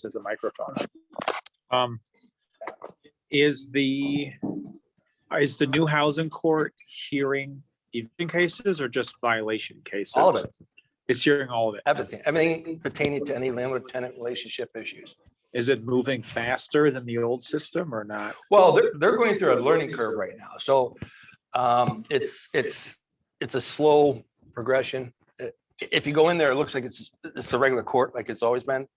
this as a microphone. Is the new housing court hearing eviction cases or just violation cases? All of it. It's hearing all of it. Everything pertaining to any landlord-tenant relationship issues. Is it moving faster than the old system or not? Well, they're going through a learning curve right now. So it's a slow progression. If you go in there, it looks like it's the regular court, like it's always been.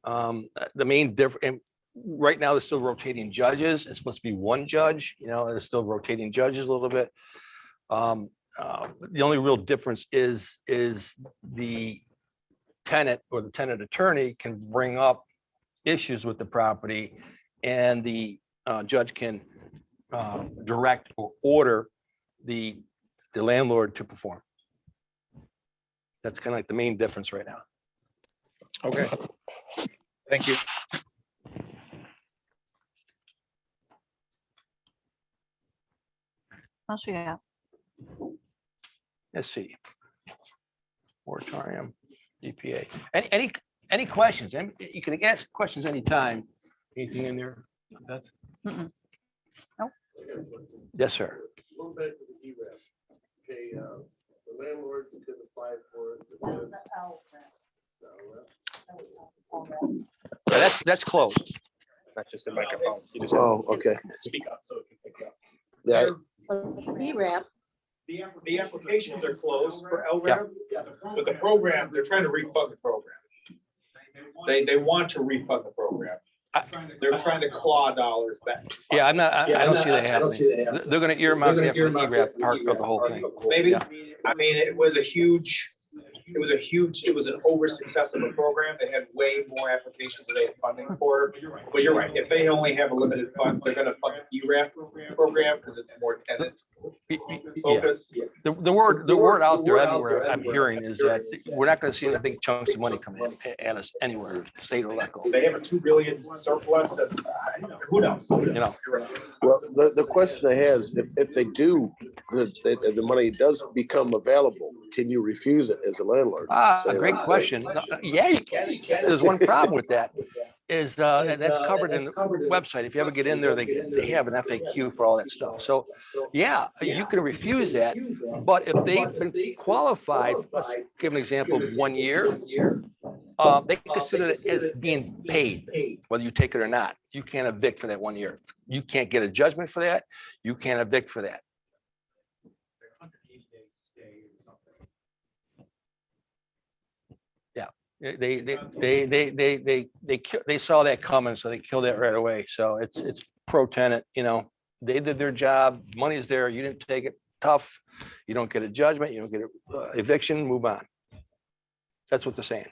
The main difference, right now, there's still rotating judges. It's supposed to be one judge, there's still rotating judges a little bit. The only real difference is the tenant or the tenant attorney can bring up issues with the property, and the judge can direct or order the landlord to perform. That's kind of like the main difference right now. Okay. Thank you. What else we got? Let's see. Moratorium, EPA. Any questions? You can ask questions anytime. Anything in there? Beth? Mm-mm. Nope. Yes, sir. Going back to the ERAP, okay, the landlords can apply for it. Yeah, that's closed. That's just a microphone. You just Oh, okay. speak up so it can pick up. Yeah, ERAP, The applications are closed for LRAP, but the program, they're trying to refund the program. They want to refund the program. They're trying to claw dollars back. Yeah, I don't see that happening. They're gonna earmark that for the ERAP part of the whole thing. Maybe, Yeah. I mean, it was an over success of a program. They had way more applications than they had funding for. But you're right, if they only have a limited fund, they're gonna fund the ERAP program because it's more tenant Yeah. focused. The word out there everywhere I'm hearing is that we're not gonna see any big chunks of money come in at us anywhere, state or local. They have a 2 billion surplus and who knows? well, the question I have is, if they do, the money does become available, can you refuse it as a landlord? A great question. Yeah, you can. There's one problem with that is, and that's covered in the website. If you ever get in there, they have an FAQ for all that stuff. So yeah, you can refuse that, but if they've been qualified, let's give an example of 1 year, they consider it as being paid, whether you take it or not. You can't evict for that 1 year. You can't get a judgment for that. You can't evict for that. They saw that coming, so they killed it right away. So it's pro tenant, they did their job, money's there, you didn't take it, tough. You don't get a judgment, you don't get a eviction, move on. That's what they're saying.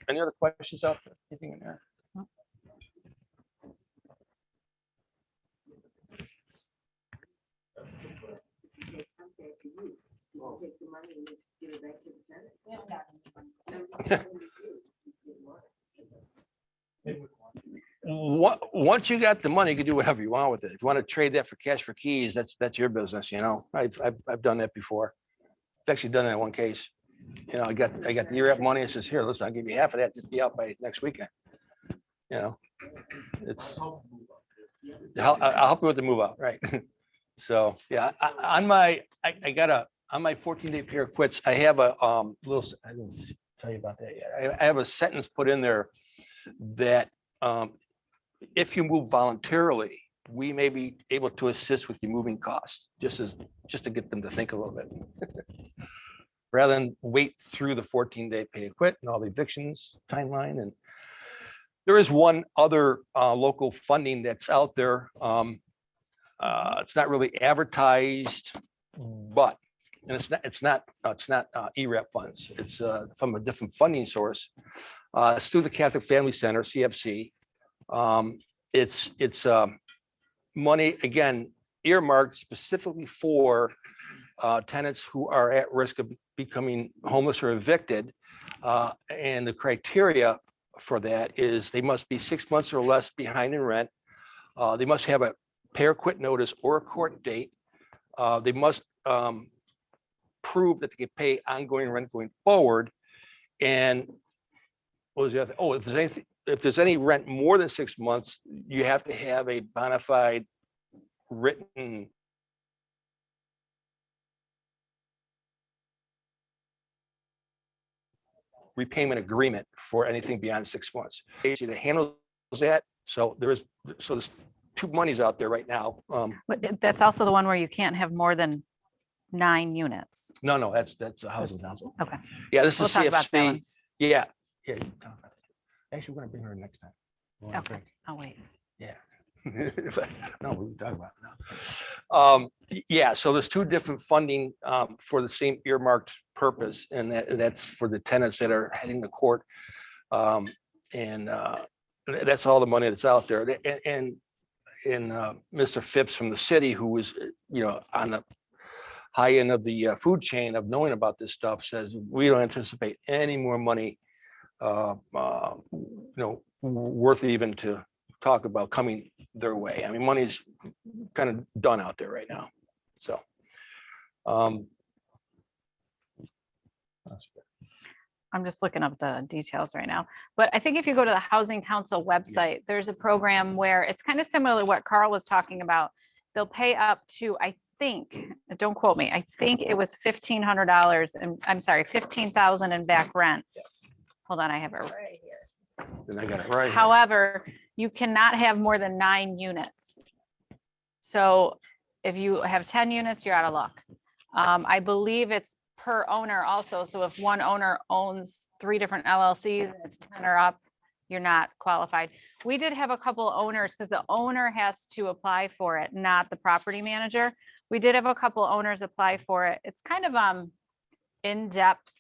Any other questions out there? Anything in there? Once you got the money, you can do whatever you want with it. If you want to trade that for cash for keys, that's your business. I've done that before. I've actually done that in one case. I got the ERAP money. It says, here, listen, I'll give you half of that. Just be out by next weekend. It's I'll help you with the move out, right? So yeah, on my 14-day period quits, I have a little. I didn't tell you about that yet. I have a sentence put in there that if you move voluntarily, we may be able to assist with your moving costs, just to get them to think a little bit, rather than wait through the 14-day pay to quit and all the evictions timeline. And there is one other local funding that's out there. It's not really advertised, but it's not ERAP funds. It's from a different funding source. It's through the Catholic Family Center, CFC. It's money, again, earmarked specifically for tenants who are at risk of becoming homeless or evicted. And the criteria for that is they must be 6 months or less behind in rent. They must have a pay or quit notice or a court date. They must prove that they can pay ongoing rent going forward. And what was the other? Oh, if there's any rent more than 6 months, you have to have a bona fide written repayment agreement for anything beyond 6 months. Agency that handles that. So there's 2 monies out there right now. But that's also the one where you can't have more than 9 units. No, that's a housing council. Okay. Yeah, this We'll is talk about that one. CFC. Yeah. You can talk about it. Actually, we're gonna bring her next time. You wanna Okay. bring- I'll wait. Yeah. No, we can talk about it now. Yeah, so there's 2 different funding for the same earmarked purpose, and that's for the tenants that are heading to court. And that's all the money that's out there. And Mr. Phipps from the city, who was, on the high end of the food chain of knowing about this stuff, says we don't anticipate any more money, worth even to talk about coming their way. I mean, money's kind of done out there right now. So. I'm just looking up the details right now. But I think if you go to the Housing Council website, there's a program where it's kind of similar to what Carl was talking about. They'll pay up to, I think, don't quote me, I think it was $1,500 and I'm sorry, $15,000 in back rent. Hold on, I have it right here. Then I got it right. here. However, you cannot have more than 9 units. So if you have 10 units, you're out of luck. I believe it's per owner also. So if one owner owns 3 different LLCs and it's 10 or up, you're not qualified. We did have a couple owners because the owner has to apply for it, not the property manager. We did have a couple owners apply for it. It's kind of in depth.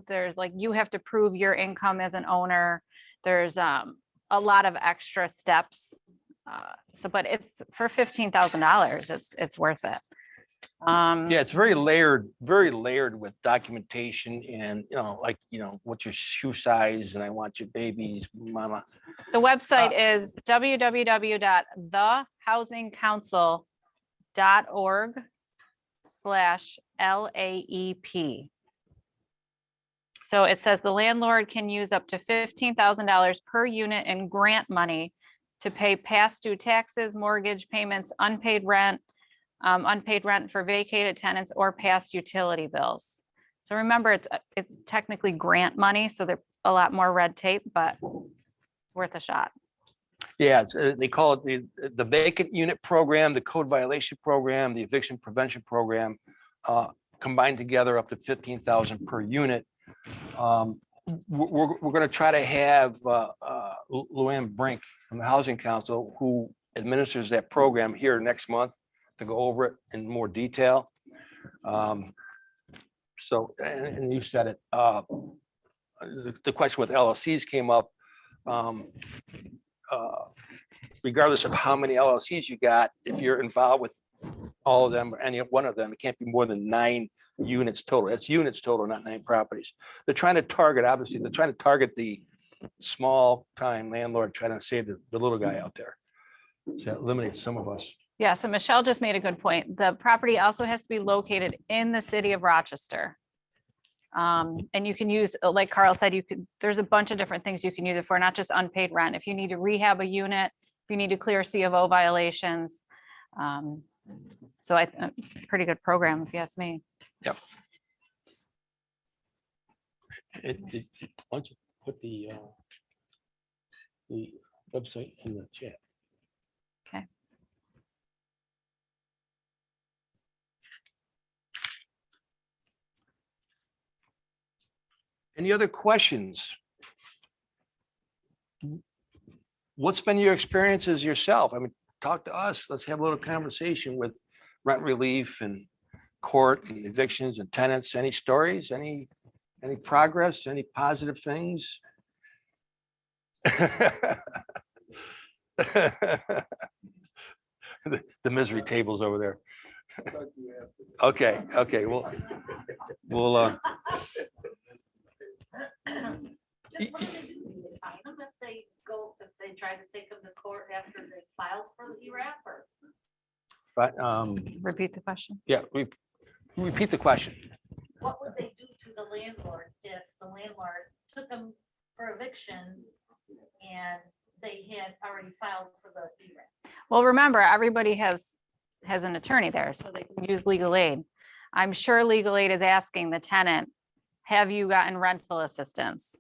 There's like, you have to prove your income as an owner. There's a lot of extra steps. But it's for $15,000. It's worth it. Yeah, it's very layered with documentation and, what's your shoe size and I want your baby's mama. The website is www.thehousingcouncil.org/LAEP. So it says the landlord can use up to $15,000 per unit in grant money to pay past due taxes, mortgage payments, unpaid rent for vacated tenants or past utility bills. So remember, it's technically grant money, so there's a lot more red tape, but it's worth a shot. Yeah, they call it the vacant unit program, the code violation program, the eviction prevention program, combined together up to 15,000 per unit. We're going to try to have Luann Brink from the Housing Council, who administers that program, here next month to go over it in more detail. So, and you said it, the question with LLCs came up. Regardless of how many LLCs you got, if you're involved with all of them or any one of them, it can't be more than 9 units total. That's units total, not 9 properties. They're trying to target, obviously, they're trying to target the small time landlord, trying to save the little guy out there. So that eliminates some of us. Yeah, so Michelle just made a good point. The property also has to be located in the city of Rochester. And you can use, like Carl said, there's a bunch of different things you can use it for, not just unpaid rent. If you need to rehab a unit, if you need to clear C of O violations. So it's a pretty good program, if you ask me. Yep. Why don't you put the website in the chat? Okay. Any other questions? What's been your experiences yourself? I mean, talk to us. Let's have a little conversation with rent relief and court and evictions and tenants. Any stories, any progress, any positive things? The misery table's over there. Okay, we'll Just what they do, they fine them if they try to take them to court after they filed for the ERAP or? but Repeat the question. yeah, repeat the question. landlord if the landlord took them for eviction and they had already filed for the E-rent. Well, remember, everybody has an attorney there, so they can use legal aid. I'm sure legal aid is asking the tenant, have you gotten rental assistance?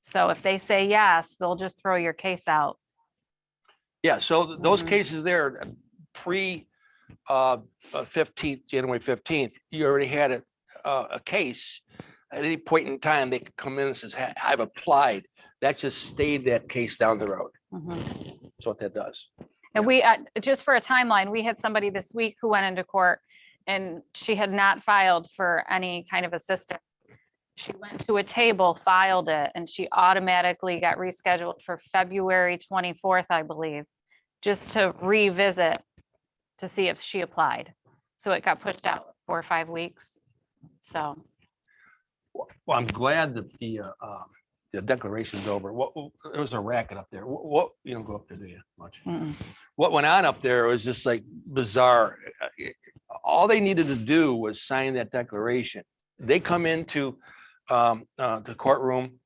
So if they say yes, they'll just throw your case out. Yeah, so those Mhm. cases there, pre 15th, January 15th, you already had a case. At any point in time, they could come in and says, "Hey, I've applied." That just stayed that case down the road. Mhm. That's what that does. And we, just for a timeline, we had somebody this week who went into court and she had not filed for any kind of assistance. She went to a table, filed it, and she automatically got rescheduled for February 24th, I believe, just to revisit to see if she applied. So it got pushed out 4 or 5 weeks. So, Well, I'm glad that the declaration's over. There was a racket up there. What, you don't go up there, do you, much? mm-mm. What went on up there was just like bizarre. All they needed to do was sign that declaration. They come into the courtroom,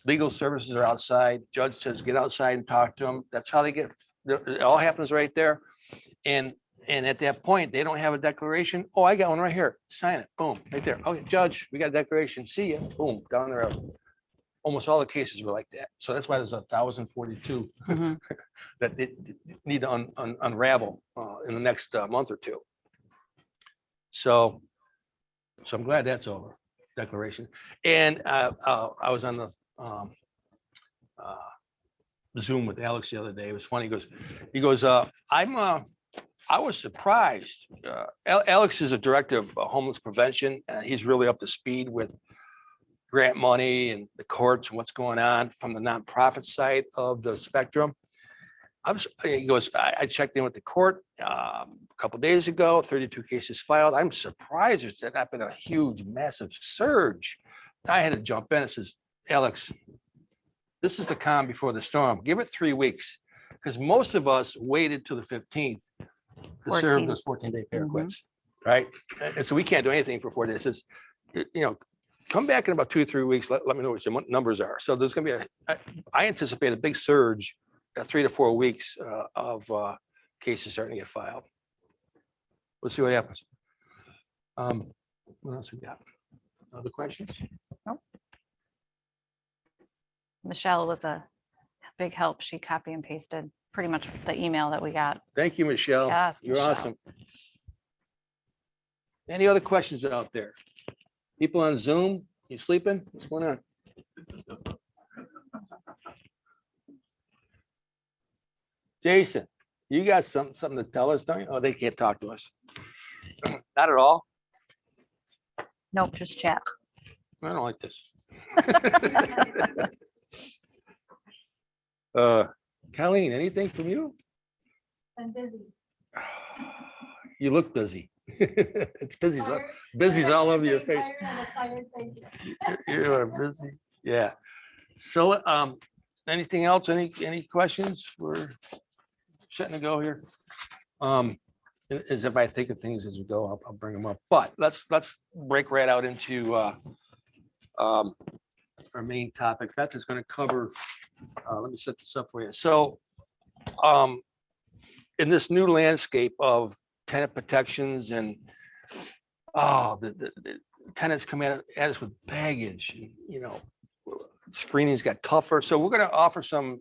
legal services are outside, judge says, get outside and talk to them. That's how they get, it all happens right there. And at that point, they don't have a declaration. Oh, I got one right here. Sign it. Boom, right there. Okay, judge, we got a declaration. See ya. Boom, down the road. Almost all the cases were like that. So that's why there's 1,042 Mhm. that they need to unravel in the next month or two. So I'm glad that's over, declaration. And I was on the Zoom with Alex the other day. It was funny. He goes, I was surprised. Alex is a director of homeless prevention, and he's really up to speed with grant money and the courts and what's going on from the nonprofit side of the spectrum. He goes, I checked in with the court a couple of days ago, 32 cases filed. I'm surprised there's not been a huge, massive surge. I had to jump in and says, Alex, this is the calm before the storm. Give it 3 weeks, because most of us waited till the 15th to serve 14. those 14-day pair Mhm. quits, right? And so we can't do anything for 4 days. It's, come back in about 2 or 3 weeks. Let me know what your numbers are. So there's going to be I anticipate a big surge, 3 to 4 weeks of cases starting to get filed. We'll see what happens. What else we got? Other questions? Michelle was a big help. She copy and pasted pretty much the email that we got. Thank you, Michelle. Yes, You're Michelle. awesome. Any other questions out there? People on Zoom, you sleeping? What's going on? Jason, you got something to tell us, don't you? Oh, they can't talk to us. Not at all. Nope, just chat. I don't like this. Colleen, anything from you? I'm busy. You look busy. It's busy. Busy's all over your face. You are busy. Yeah. So, anything else? Any questions? We're setting to go here. As if I think of things as we go, I'll bring them up. But let's break right out into our main topic. Beth is going to cover. Let me set this up for you. So, in this new landscape of tenant protections and the tenants come at us with baggage, screenings got tougher. So we're going to offer some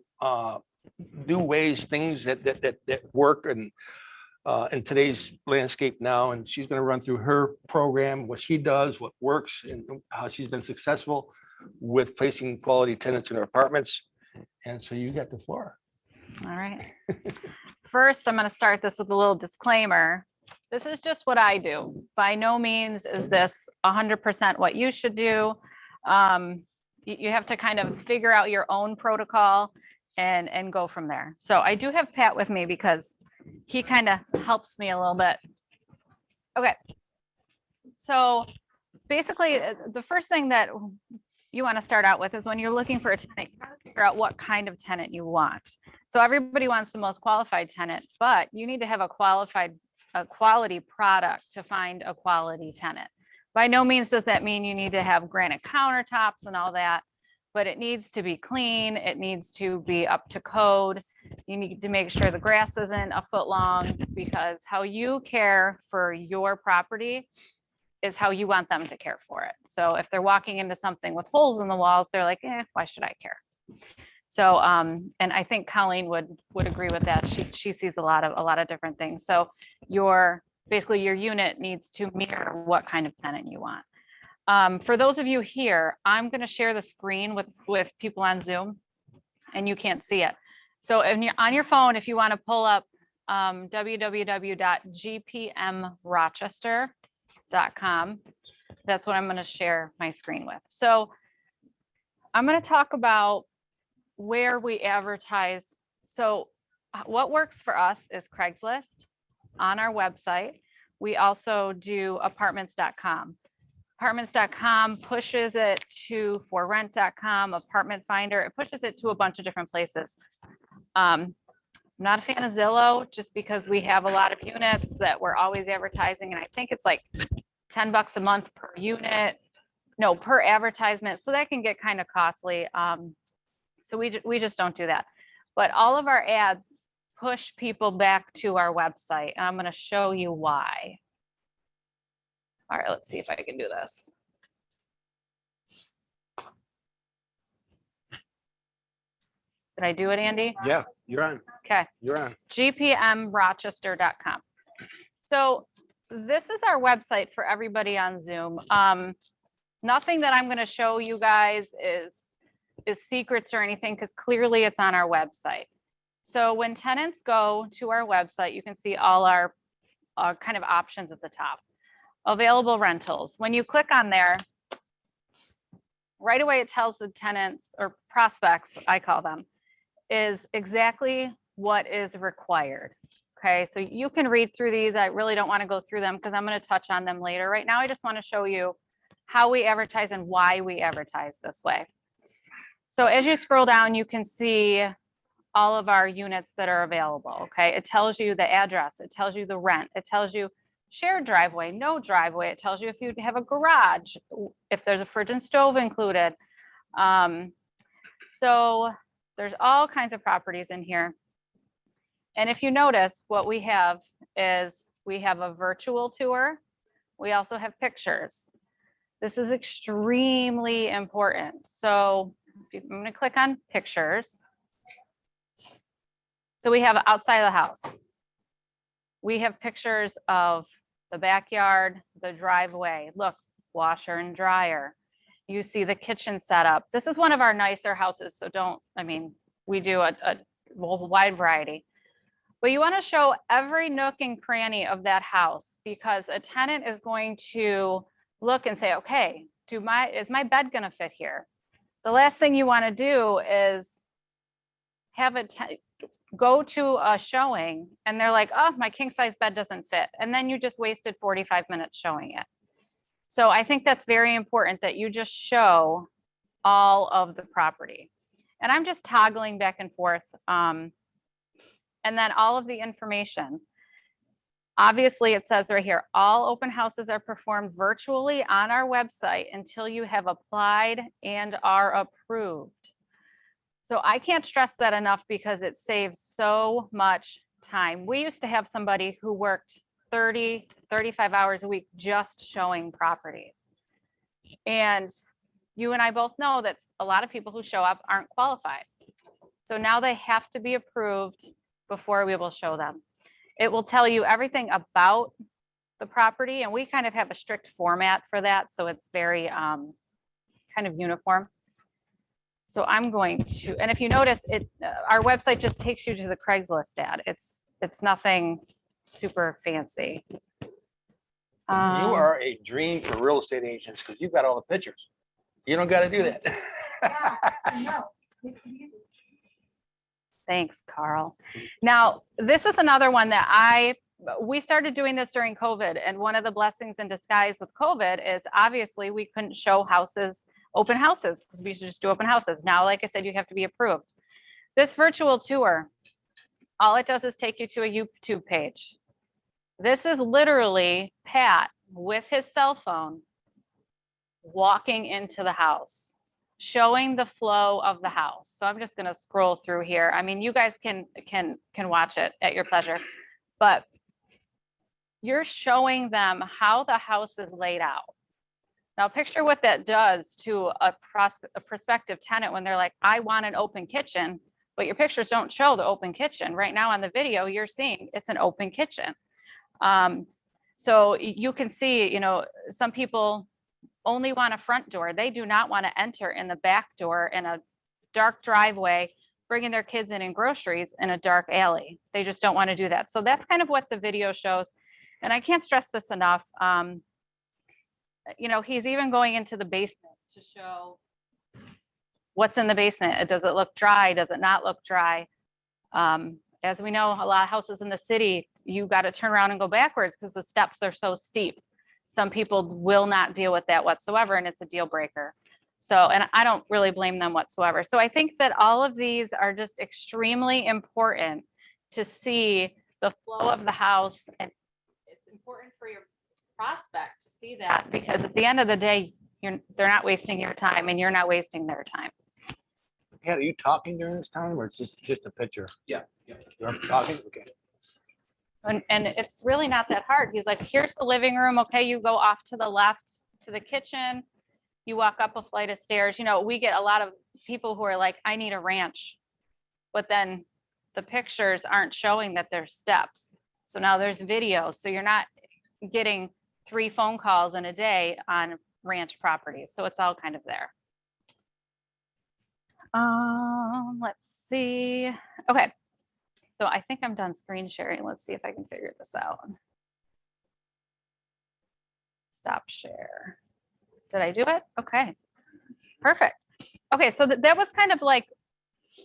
new ways, things that work and in today's landscape now. And she's going to run through her program, what she does, what works, and how she's been successful with placing quality tenants in her apartments. And so you got the floor. All right. First, I'm going to start this with a little disclaimer. This is just what I do. By no means is this 100% what you should do. You have to kind of figure out your own protocol and go from there. So I do have Pat with me because he kind of helps me a little bit. Okay. So basically, the first thing that you want to start out with is when you're looking for a tenant, you gotta figure out what kind of tenant you want. So everybody wants the most qualified tenant, but you need to have a quality product to find a quality tenant. By no means does that mean you need to have granite countertops and all that, but it needs to be clean. It needs to be up to code. You need to make sure the grass isn't a foot long, because how you care for your property is how you want them to care for it. So if they're walking into something with holes in the walls, they're like, why should I care? So, and I think Colleen would agree with that. She sees a lot of different things. So basically your unit needs to mirror what kind of tenant you want. For those of you here, I'm going to share the screen with people on Zoom, and you can't see it. So on your phone, if you want to pull up www.gpmrochester.com, that's what I'm going to share my screen with. So I'm going to talk about where we advertise. So what works for us is Craigslist on our website. We also do apartments.com. Apartments.com pushes it to forrent.com, Apartment Finder. It pushes it to a bunch of different places. I'm not a fan of Zillow, just because we have a lot of units that we're always advertising, and I think it's like $10 a month per unit, no, per advertisement. So that can get kind of costly. So we just don't do that. But all of our ads push people back to our website, and I'm going to show you why. All right, let's see if I can do this. Did I do it, Andy? Yeah, you're on. Okay. You're on. gpmrochester.com. So this is our website for everybody on Zoom. Nothing that I'm going to show you guys is secrets or anything, because clearly it's on our website. So when tenants go to our website, you can see all our kind of options at the top. Available rentals. When you click on there, right away it tells the tenants, or prospects, I call them, is exactly what is required. Okay, so you can read through these. I really don't want to go through them because I'm going to touch on them later. Right now, I just want to show you how we advertise and why we advertise this way. So as you scroll down, you can see all of our units that are available. Okay, it tells you the address, it tells you the rent, it tells you shared driveway, no driveway, it tells you if you have a garage, if there's a fridge and stove included. So there's all kinds of properties in here. And if you notice, what we have is we have a virtual tour. We also have pictures. This is extremely important. So I'm going to click on pictures. So we have outside of the house. We have pictures of the backyard, the driveway. Look, washer and dryer. You see the kitchen setup. This is one of our nicer houses, so we do a wide variety. But you want to show every nook and cranny of that house, because a tenant is going to look and say, okay, is my bed going to fit here? The last thing you want to do is have go to a showing and they're like, oh, my king size bed doesn't fit. And then you just wasted 45 minutes showing it. So I think that's very important that you just show all of the property. And I'm just toggling back and forth. And then all of the information. Obviously, it says right here, all open houses are performed virtually on our website until you have applied and are approved. So I can't stress that enough, because it saves so much time. We used to have somebody who worked 30, 35 hours a week just showing properties. And you and I both know that a lot of people who show up aren't qualified. So now they have to be approved before we will show them. It will tell you everything about the property, and we kind of have a strict format for that. So it's very kind of uniform. So I'm going to, and if you notice, our website just takes you to the Craigslist ad. It's nothing super fancy. You are a dream for real estate agents, because you've got all the pictures. You don't got to do that. Yeah, I know. Makes it easy. Thanks, Carl. Now, this is another one that we started doing this during COVID. And one of the blessings in disguise with COVID is obviously we couldn't show open houses, because we should just do open houses. Now, like I said, you have to be approved. This virtual tour, all it does is take you to a YouTube page. This is literally Pat with his cell phone walking into the house, showing the flow of the house. So I'm just going to scroll through here. I mean, you guys can watch it at your pleasure, but you're showing them how the house is laid out. Now picture what that does to a prospective tenant when they're like, I want an open kitchen, but your pictures don't show the open kitchen. Right now on the video, you're seeing it's an open kitchen. So you can see, you know, some people only want a front door. They do not want to enter in the back door in a dark driveway, bringing their kids in groceries in a dark alley. They just don't want to do that. So that's kind of what the video shows. And I can't stress this enough. You know, he's even going into the basement to show what's in the basement. Does it look dry? Does it not look dry? As we know, a lot of houses in the city, you got to turn around and go backwards because the steps are so steep. Some people will not deal with that whatsoever, and it's a deal breaker. So, and I don't really blame them whatsoever. So I think that all of these are just extremely important to see the flow of the house. And it's important for your prospect to see that, because at the end of the day, they're not wasting your time and you're not wasting their time. Pat, are you talking during this time or it's just a picture? Yeah. You're talking? Okay. And it's really not that hard. He's like, here's the living room. Okay, you go off to the left to the kitchen. You walk up a flight of stairs. You know, we get a lot of people who are like, I need a ranch. But then the pictures aren't showing that there's steps. So now there's video. So you're not getting 3 phone calls in a day on ranch properties. So it's all kind of there. Let's see. Okay. So I think I'm done screen sharing. Let's see if I can figure this out. Stop share. Did I do it? Okay. Perfect. Okay. So that was kind of like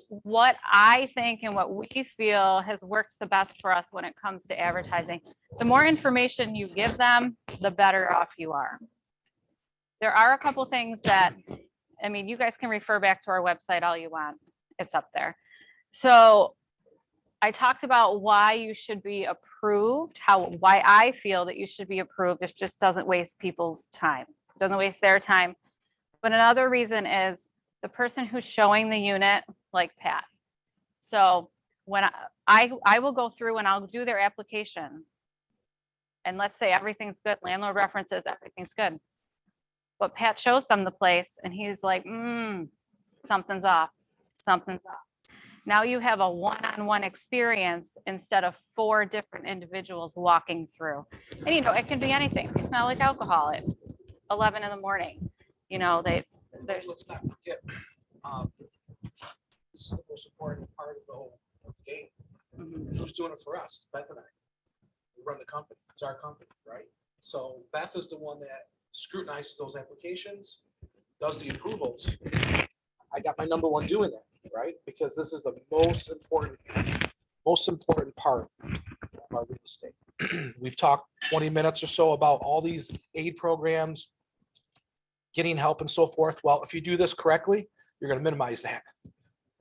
what I think and what we feel has worked the best for us when it comes to advertising. The more information you give them, the better off you are. There are a couple things that, I mean, you guys can refer back to our website all you want. It's up there. So I talked about why you should be approved, why I feel that you should be approved. It just doesn't waste people's time. It doesn't waste their time. But another reason is the person who's showing the unit, like Pat. So when I will go through and I'll do their application. And let's say everything's good, landlord references, everything's good. But Pat shows them the place and he's like, something's off, something's off. Now you have a one-on-one experience instead of 4 different individuals walking through. And you know, it can be anything. They smell like alcohol at 11 in the morning. You know, Let's not forget, this is the most important part of the whole game. And who's doing it for us? Beth and I. We run the company. It's our company, right? So Beth is the one that scrutinizes those applications, does the approvals. I got my number 1 doing that, right? Because this is the most important part of our real estate. We've talked 20 minutes or so about all these aid programs, getting help and so forth. Well, if you do this correctly, you're going to minimize that.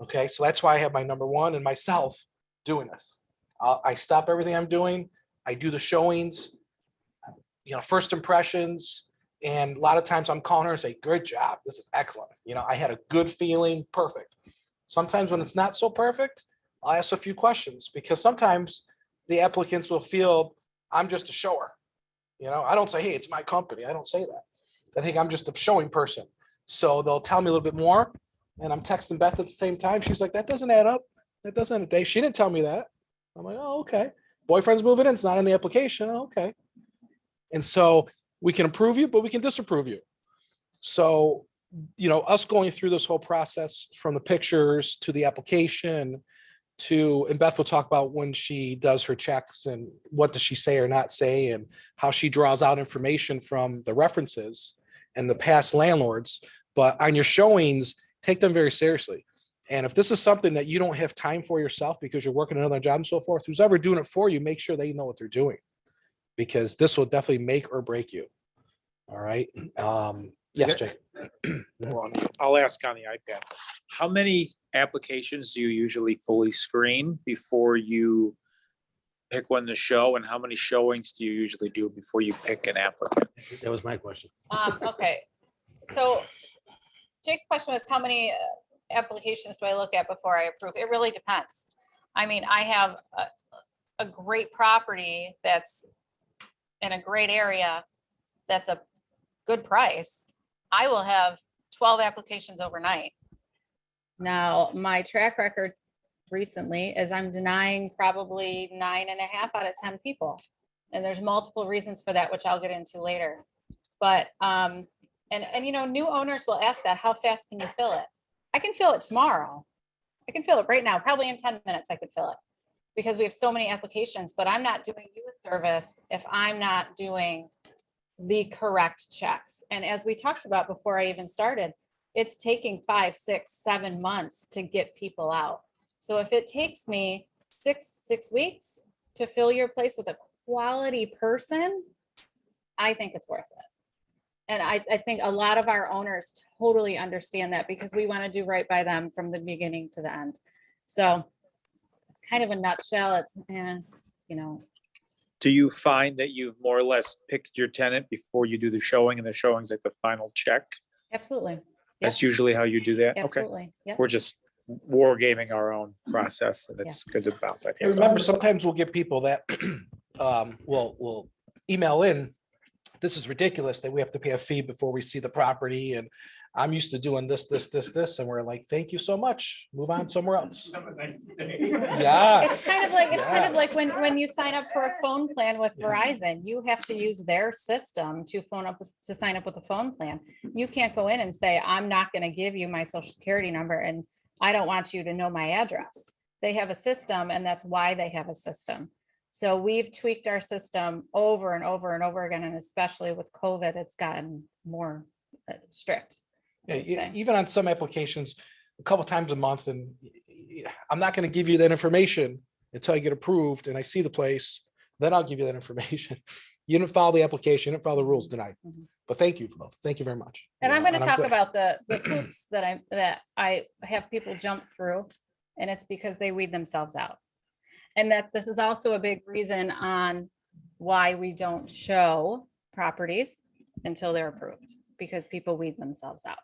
Okay, so that's why I have my number 1 and myself doing this. I stop everything I'm doing. I do the showings, you know, first impressions. And a lot of times I'm calling her and say, good job. This is excellent. You know, I had a good feeling. Perfect. Sometimes when it's not so perfect, I'll ask a few questions because sometimes the applicants will feel I'm just a shower. You know, I don't say, hey, it's my company. I don't say that. I think I'm just a showing person. So they'll tell me a little bit more. And I'm texting Beth at the same time. She's like, that doesn't add up. That doesn't. She didn't tell me that. I'm like, oh, okay. Boyfriend's moving in. It's not in the application. Oh, okay. And so we can approve you, but we can disapprove you. So, you know, us going through this whole process from the pictures to the application to, and Beth will talk about when she does her checks and what does she say or not say and how she draws out information from the references and the past landlords. But on your showings, take them very seriously. And if this is something that you don't have time for yourself because you're working another job and so forth, who's ever doing it for you, make sure they know what they're doing, because this will definitely make or break you. All right. Yes, Jay. Well, I'll ask on the iPad. How many applications do you usually fully screen before you pick one to show? And how many showings do you usually do before you pick an applicant? That was my question. Okay. So Jake's question was, how many applications do I look at before I approve? It really depends. I mean, I have a great property that's in a great area, that's a good price. I will have 12 applications overnight. Now, my track record recently is I'm denying probably 9.5 out of 10 people. And there's multiple reasons for that, which I'll get into later. But, and you know, new owners will ask that, how fast can you fill it? I can fill it tomorrow. I can fill it right now, probably in 10 minutes I could fill it. Because we have so many applications, but I'm not doing you a service if I'm not doing the correct checks. And as we talked about before I even started, it's taking 5, 6, 7 months to get people out. So if it takes me six weeks to fill your place with a quality person, I think it's worth it. And I think a lot of our owners totally understand that because we want to do right by them from the beginning to the end. So it's kind of a nutshell. It's, you know. Do you find that you've more or less picked your tenant before you do the showing, and the showing's like the final check? Absolutely. That's usually how you do that? Okay. Absolutely. Yep. We're just wargaming our own process, and it's good to bounce ideas off. Remember, sometimes we'll get people that will email in, this is ridiculous that we have to pay a fee before we see the property, and I'm used to doing this, and we're like, thank you so much, move on somewhere else. Yeah. It's kind of like when you sign up for a phone plan with Verizon, you have to use their system to sign up with a phone plan. You can't go in and say, I'm not going to give you my social security number and I don't want you to know my address. They have a system, and that's why they have a system. So we've tweaked our system over and over and over again, and especially with COVID, it's gotten more strict. I would say. Even on some applications, a couple times a month, and I'm not going to give you that information until I get approved and I see the place, then I'll give you that information. You didn't follow the application, you didn't follow the rules, denied. But thank you for both. Thank you very much. And I'm going to talk glad. about the hoops that I have people jump through, and it's because they weed themselves out. And that this is also a big reason on why we don't show properties until they're approved, because people weed themselves out.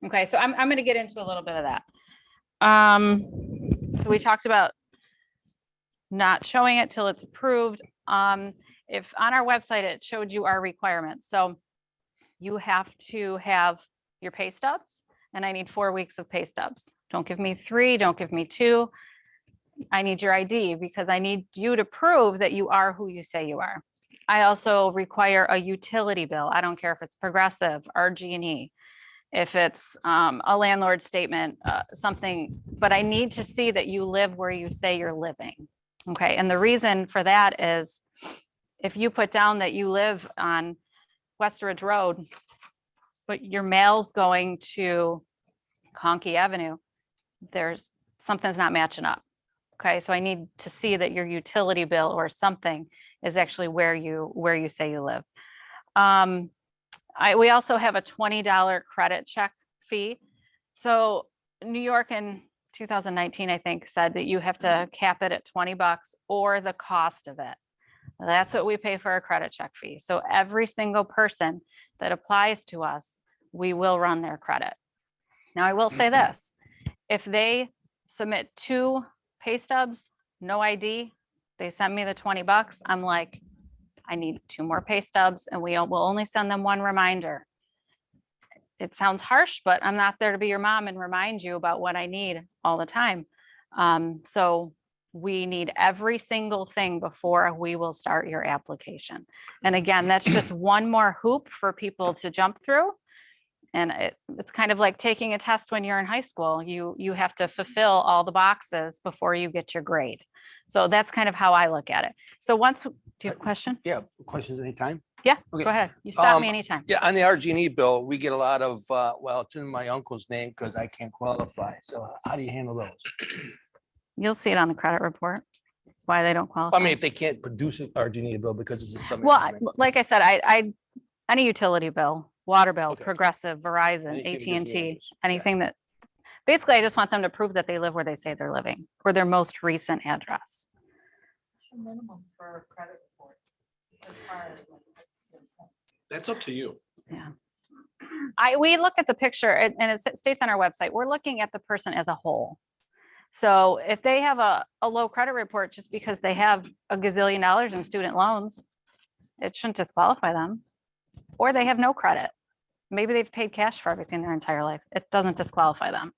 Okay, so I'm going to get into a little bit of that. So we talked about not showing it till it's approved. If on our website, it showed you our requirements. So you have to have your pay stubs, and I need 4 weeks of pay stubs. Don't give me 3, don't give me 2. I need your ID because I need you to prove that you are who you say you are. I also require a utility bill. I don't care if it's Progressive, RG&E, if it's a landlord statement, something, but I need to see that you live where you say you're living. Okay, and the reason for that is if you put down that you live on Westridge Road, but your mail's going to Conkey Avenue, something's not matching up. Okay, so I need to see that your utility bill or something is actually where you say you live. We also have a $20 credit check fee. So New York in 2019, I think, said that you have to cap it at $20 or the cost of it. That's what we pay for a credit check fee. So every single person that applies to us, we will run their credit. Now, I will say this, if they submit 2 pay stubs, no ID, they send me the $20, I'm like, I need 2 more pay stubs, and we will only send them 1 reminder. It sounds harsh, but I'm not there to be your mom and remind you about what I need all the time. So we need every single thing before we will start your application. And again, that's just one more hoop for people to jump through. And it's kind of like taking a test when you're in high school. You have to fulfill all the boxes before you get your grade. So that's kind of how I look at it. So do you have a question? Yeah, questions anytime? Yeah, Okay. go ahead. You stop me anytime. Yeah, on the RG&E bill, we get a lot of, well, it's in my uncle's name because I can't qualify. So how do you handle those? You'll see it on the credit report, why they don't qualify. I mean, if they can't produce an RG&E bill because it's in something. Well, like I said, any utility bill, water bill, Okay. Progressive, Verizon, Anything that gives me AT&T, address. anything that, basically, I just want them to prove that they live where they say they're living, or their most recent address. What's your minimum for a credit report? As far as That's up to you. Yeah. We look at the picture and it states on our website, we're looking at the person as a whole. So if they have a low credit report just because they have a gazillion dollars in student loans, it shouldn't disqualify them. Or they have no credit. Maybe they've paid cash for everything their entire life. It doesn't disqualify them.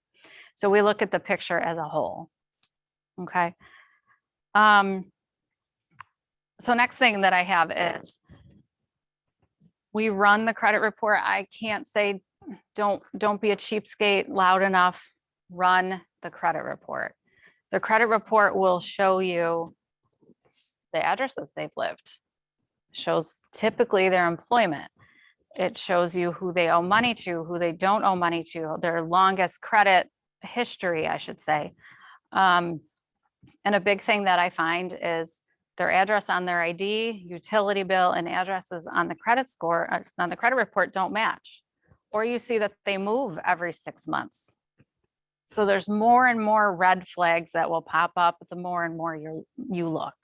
So we look at the picture as a whole. Okay. So next thing that I have is we run the credit report. I can't say, don't be a cheapskate loud enough. Run the credit report. The credit report will show you the addresses they've lived. Shows typically their employment. It shows you who they owe money to, who they don't owe money to, their longest credit history, I should say. And a big thing that I find is their address on their ID, utility bill, and addresses on the credit score, on the credit report don't match. Or you see that they move every 6 months. So there's more and more red flags that will pop up the more and more you look.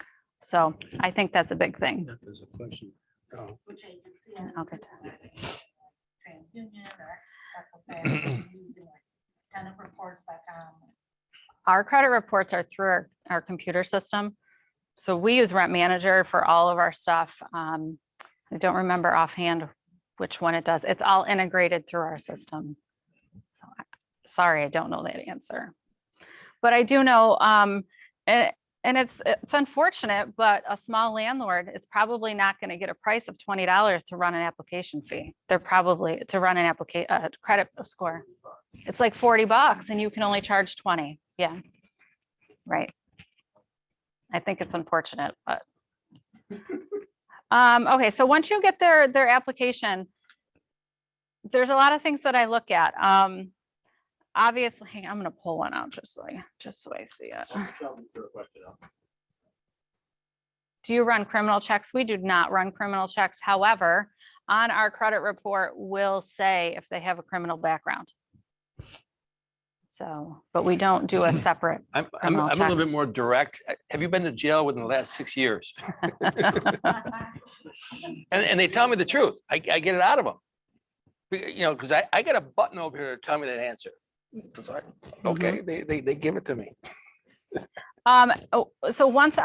So I think that's a big thing. There's a question. Which agency? I'll get to TransUnion or Equifax, using like tenantreports.com. Our credit reports are through our computer system. So we use Rent Manager for all of our stuff. I don't remember offhand which one it does. It's all integrated through our system. So, sorry, I don't know that answer. But I do know, and it's unfortunate, but a small landlord is probably not going to get a price of $20 to run an application fee. They're probably to run an credit score. It's like $40 and you can only charge 20. Yeah, right. I think it's unfortunate, but. Okay, so once you get their application, there's a lot of things that I look at. Obviously, I'm going to pull one out just so I see it. Do you run criminal checks? We do not run criminal checks. However, on our credit report will say if they have a criminal background. So, but we don't do a separate. I'm a criminal little check. bit more direct. Have you been to jail within the last 6 years? And they tell me the truth. I get it out of them. You know, because I got a button over here to tell me that answer. It's like, okay, they give it to me. So once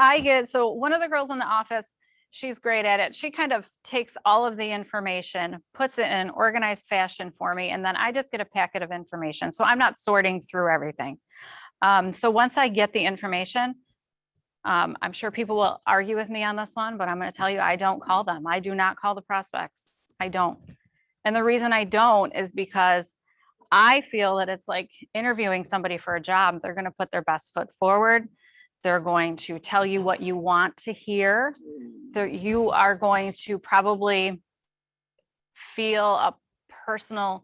so one of the girls in the office, she's great at it. She kind of takes all of the information, puts it in an organized fashion for me, and then I just get a packet of information. So I'm not sorting through everything. So once I get the information, I'm sure people will argue with me on this one, but I'm going to tell you, I don't call them. I do not call the prospects. I don't. And the reason I don't is because I feel that it's like interviewing somebody for a job. They're going to put their best foot forward. They're going to tell you what you want to hear. You are going to probably feel a personal,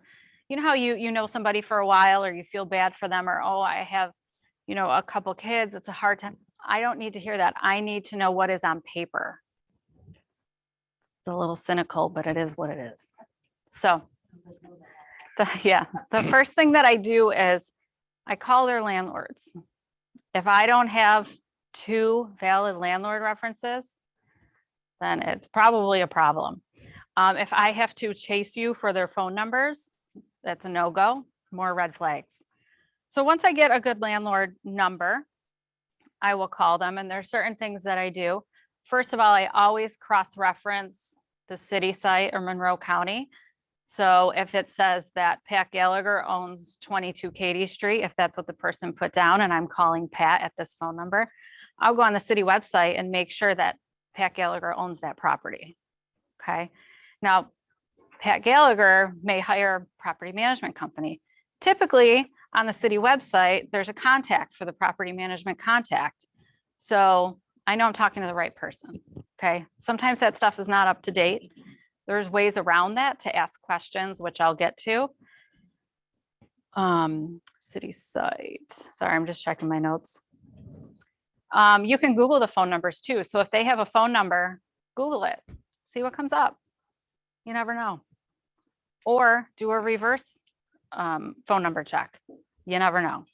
you know how you know somebody for a while or you feel bad for them or, oh, I have, a couple kids. It's a hard time. I don't need to hear that. I need to know what is on paper. It's a little cynical, but it is what it is. So the first thing that I do is I call their landlords. If I don't have 2 valid landlord references, then it's probably a problem. If I have to chase you for their phone numbers, that's a no-go, more red flags. So once I get a good landlord number, I will call them, and there's certain things that I do. First of all, I always cross-reference the city site or Monroe County. So if it says that Pat Gallagher owns 22 Katy Street, if that's what the person put down and I'm calling Pat at this phone number, I'll go on the city website and make sure that Pat Gallagher owns that property. Okay. Now, Pat Gallagher may hire a property management company. Typically on the city website, there's a contact for the property management contact. So I know I'm talking to the right person. Okay. Sometimes that stuff is not up to date. There's ways around that to ask questions, which I'll get to. City site. Sorry, I'm just checking my notes. You can Google the phone numbers too. So if they have a phone number, Google it, see what comes up. You never know. Or do a reverse phone number check. You never know.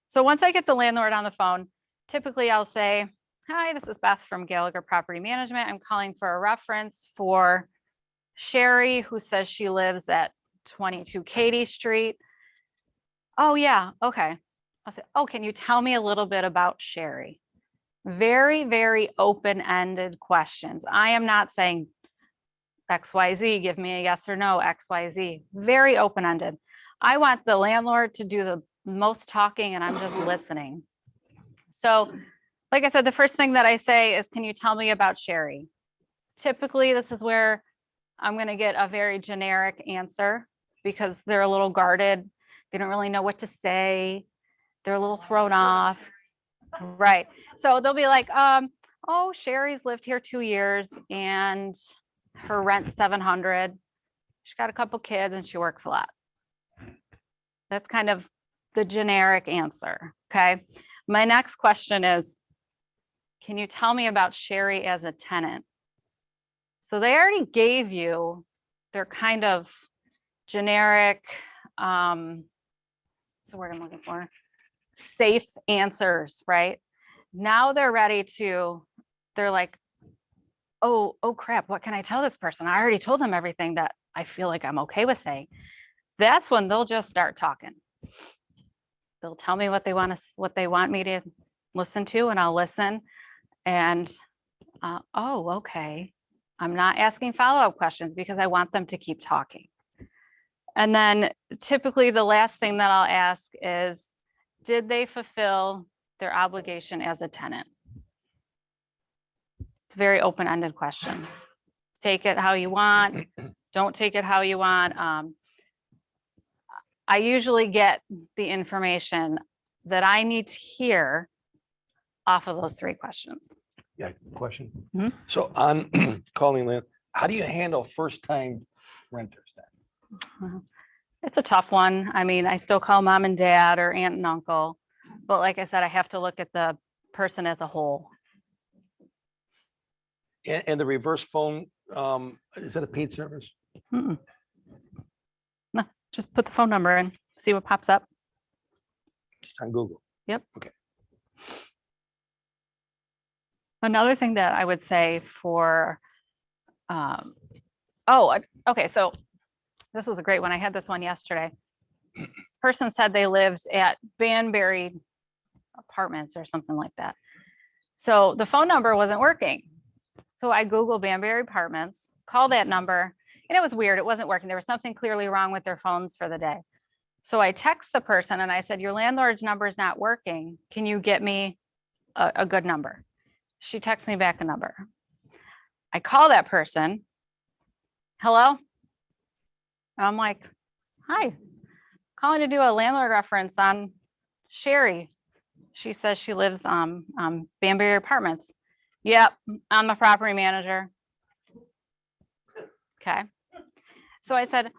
So once I get the landlord on the phone, typically I'll say, hi, this is Beth from Gallagher Property Management. I'm calling for a reference for Sherry, who says she lives at 22 Katy Street. Oh, yeah, okay. I said, oh, can you tell me a little bit about Sherry? Very, very open-ended questions. I am not saying XYZ, give me a yes or no, XYZ, very open-ended. I want the landlord to do the most talking and I'm just listening. So, like I said, the first thing that I say is, can you tell me about Sherry? Typically, this is where I'm going to get a very generic answer because they're a little guarded. They don't really know what to say. They're a little thrown off. Right. So they'll be like, oh, Sherry's lived here 2 years and her rent's 700. She's got a couple kids and she works a lot. That's kind of the generic answer. Okay. My next question is, can you tell me about Sherry as a tenant? So they already gave you their kind of generic, so what I'm looking for, safe answers, right? Now they're ready to, they're like, oh crap, what can I tell this person? I already told them everything that I feel like I'm okay with saying. That's when they'll just start talking. They'll tell me what they want me to listen to, and I'll listen. And oh, okay. I'm not asking follow-up questions because I want them to keep talking. And then typically the last thing that I'll ask is, did they fulfill their obligation as a tenant? It's a very open-ended question. Take it how you want. Don't take it how you want. I usually get the information that I need to hear off of those 3 questions. Yeah, question. Mhm. So on calling land, how do you handle first-time renters then? It's a tough one. I mean, I still call mom and dad or aunt and uncle, but like I said, I have to look at the person as a whole. And the reverse phone, is that a paid service? Mm-mm. No, just put the phone number in, see what pops up. Just on Google. Yep. Okay. Another thing that I would say for, okay, so this was a great one. I had this one yesterday. This person said they lived at Banbury Apartments or something like that. So the phone number wasn't working. So I Googled Banbury Apartments, called that number, and it was weird. It wasn't working. There was something clearly wrong with their phones for the day. So I text the person and I said, your landlord's number is not working. Can you get me a good number? She texts me back a number. I call that person. Hello? I'm like, hi, calling to do a landlord reference on Sherry. She says she lives on Banbury Apartments. Yep, I'm the property manager. Okay. So I said,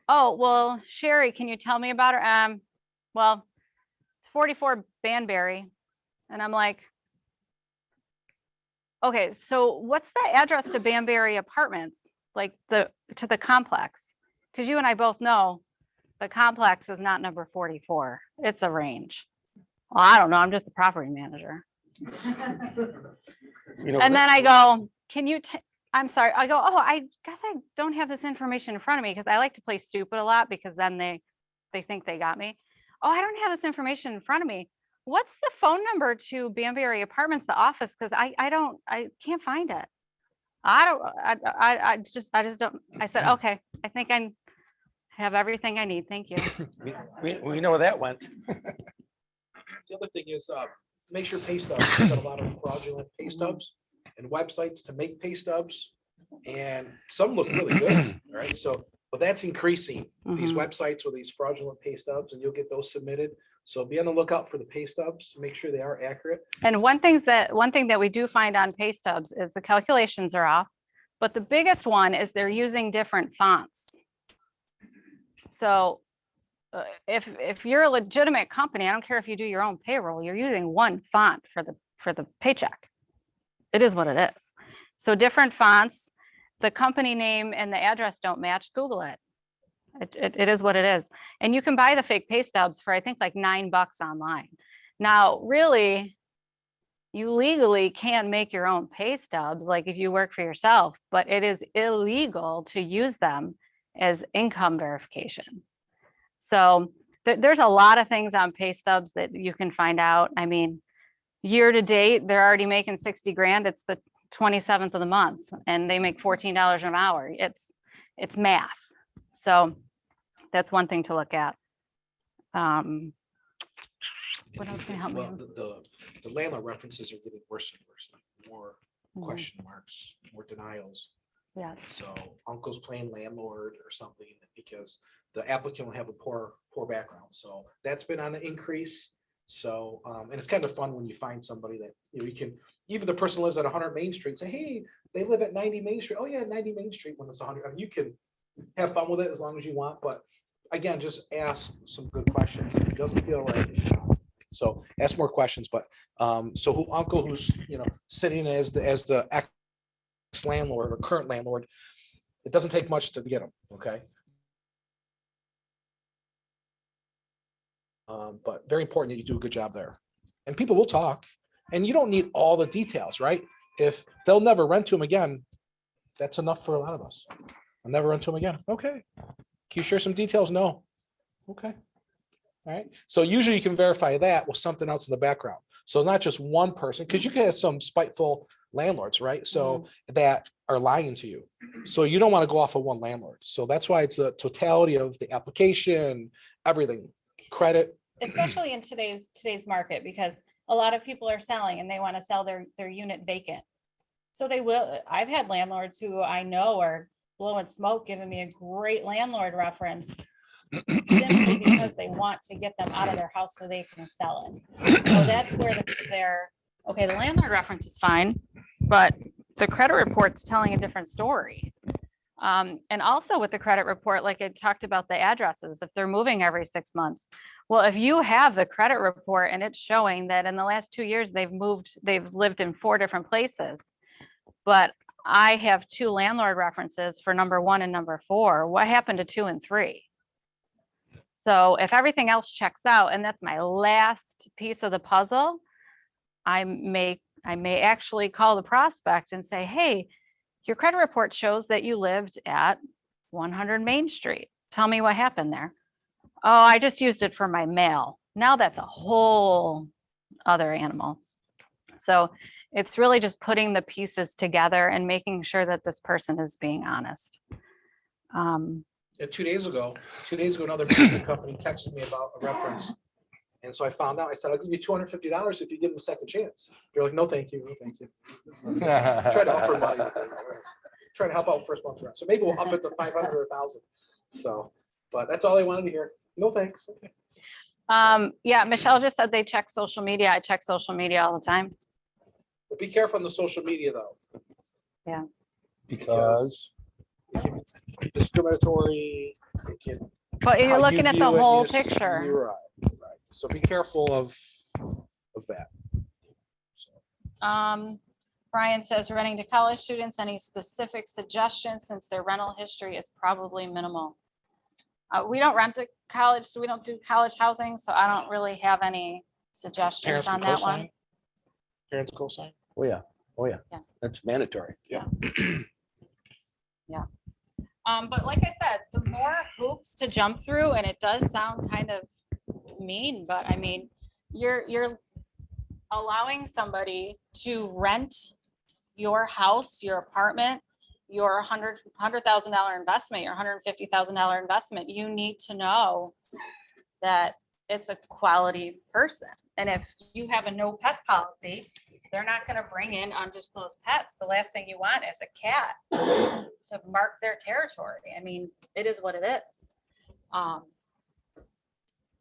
oh, well, Sherry, can you tell me about her? Well, it's 44 Banbury. And I'm like, okay, so what's the address to Banbury Apartments? Like to the complex? Because you and I both know the complex is not number 44. It's a range. Well, I don't know. I'm just a property manager. You know, And then I go, can you, I'm sorry. I go, oh, I guess I don't have this information in front of me because I like to play stupid a lot because then they think they got me. Oh, I don't have this information in front of me. What's the phone number to Banbury Apartments, the office? Because I can't find it. I just don't. I said, okay, I think I have everything I need. Thank you. we know where that went. The other thing is, make sure pay stubs, there's got a lot of fraudulent pay stubs and websites to make pay stubs. And some look really good, right? So, but that's increasing, these websites with these fraudulent pay stubs, and you'll get those submitted. So be on the lookout for the pay stubs, make sure they are accurate. And one thing that we do find on pay stubs is the calculations are off, but the biggest one is they're using different fonts. So if you're a legitimate company, I don't care if you do your own payroll, you're using one font for the paycheck. It is what it is. So different fonts, the company name and the address don't match, Google it. It is what it is. And you can buy the fake pay stubs for, I think, like $9 online. Now, really, you legally can make your own pay stubs, like if you work for yourself, but it is illegal to use them as income verification. So there's a lot of things on pay stubs that you can find out. I mean, year to date, they're already making 60 grand. It's the 27th of the month and they make $14 an hour. It's math. So that's one thing to look at. What else can help me? Well, the landlord references are getting worse and worse, like more Mhm. question marks, more denials. Yes. So uncle's playing landlord or something because the applicant will have a poor background. So that's been on an increase. So, and it's kind of fun when you find somebody that, you can, even the person lives at 100 Main Street, say, hey, they live at 90 Main Street. Oh yeah, 90 Main Street when it's 100. I mean, you can have fun with it as long as you want, but again, just ask some good questions. If it doesn't feel right. So ask more questions, but, so uncle who's, sitting as the ex-landlord or current landlord, it doesn't take much to get them, okay? But very important that you do a good job there. And people will talk, and you don't need all the details, right? If they'll never rent to them again, that's enough for a lot of us. I'll never rent to them again. Okay. Can you share some details? No. Okay. All right. So usually you can verify that with something else in the background. So not just one person, because you can have some spiteful landlords, right? So that are lying to you. So you don't want to go off of one landlord. So that's why it's a totality of the application, everything, credit. Especially in today's market, because a lot of people are selling and they want to sell their unit vacant. So they will. I've had landlords who I know are blowing smoke, giving me a great landlord reference simply because they want to get them out of their house so they can sell it. So that's where okay, the landlord reference is fine, but the credit report's telling a different story. And also with the credit report, like it talked about the addresses, if they're moving every 6 months. Well, if you have the credit report and it's showing that in the last 2 years, they've lived in 4 different places, but I have 2 landlord references for number 1 and number 4, what happened to 2 and 3? So if everything else checks out, and that's my last piece of the puzzle, I may actually call the prospect and say, hey, your credit report shows that you lived at 100 Main Street. Tell me what happened there. Oh, I just used it for my mail. Now that's a whole other animal. So it's really just putting the pieces together and making sure that this person is being honest. Yeah, 2 days ago, another management company texted me about a reference. And so I found out, I said, I'll give you $250 if you give them a second chance. They're like, no, thank you. No, thank you. Try to offer money. Try to help out first month's rent. So maybe we'll up it to 500 or 1,000. So, but that's all I wanted to hear. No, thanks. Okay. Yeah, Michelle just said they check social media. I check social media all the time. But be careful on the social media though. Yeah. Because it can be discriminatory. It can. But how you're you looking at the view it, whole you're picture. right. So be careful of that. So. Brian says, renting to college students, any specific suggestions since their rental history is probably minimal? We don't rent to college, so we don't do college housing, so I don't really have any suggestions Parents on can that co-sign? one. Parents co-sign? Oh, yeah. Oh, yeah. Yeah. That's mandatory. But like I said, the more hoops to jump through, and it does sound kind of mean, but I mean, you're allowing somebody to rent your house, your apartment, your $100,000 investment, your $150,000 investment. You need to know that it's a quality person. And if you have a no pet policy, they're not going to bring in undisclosed pets. The last thing you want is a cat to mark their territory. I mean, it is what it is.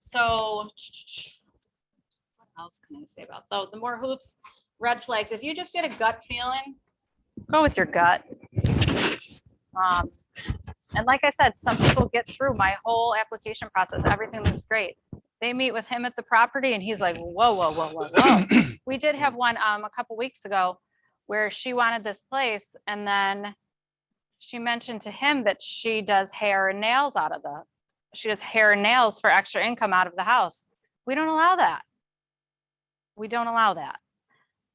So what else can I say about though? The more hoops, red flags. If you just get a gut feeling, go with your gut. And like I said, some people get through my whole application process. Everything looks great. They meet with him at the property and he's like, whoa, whoa, whoa, whoa, whoa. We did have one a couple weeks ago where she wanted this place. And then she mentioned to him that she does hair and nails she does hair and nails for extra income out of the house. We don't allow that. We don't allow that.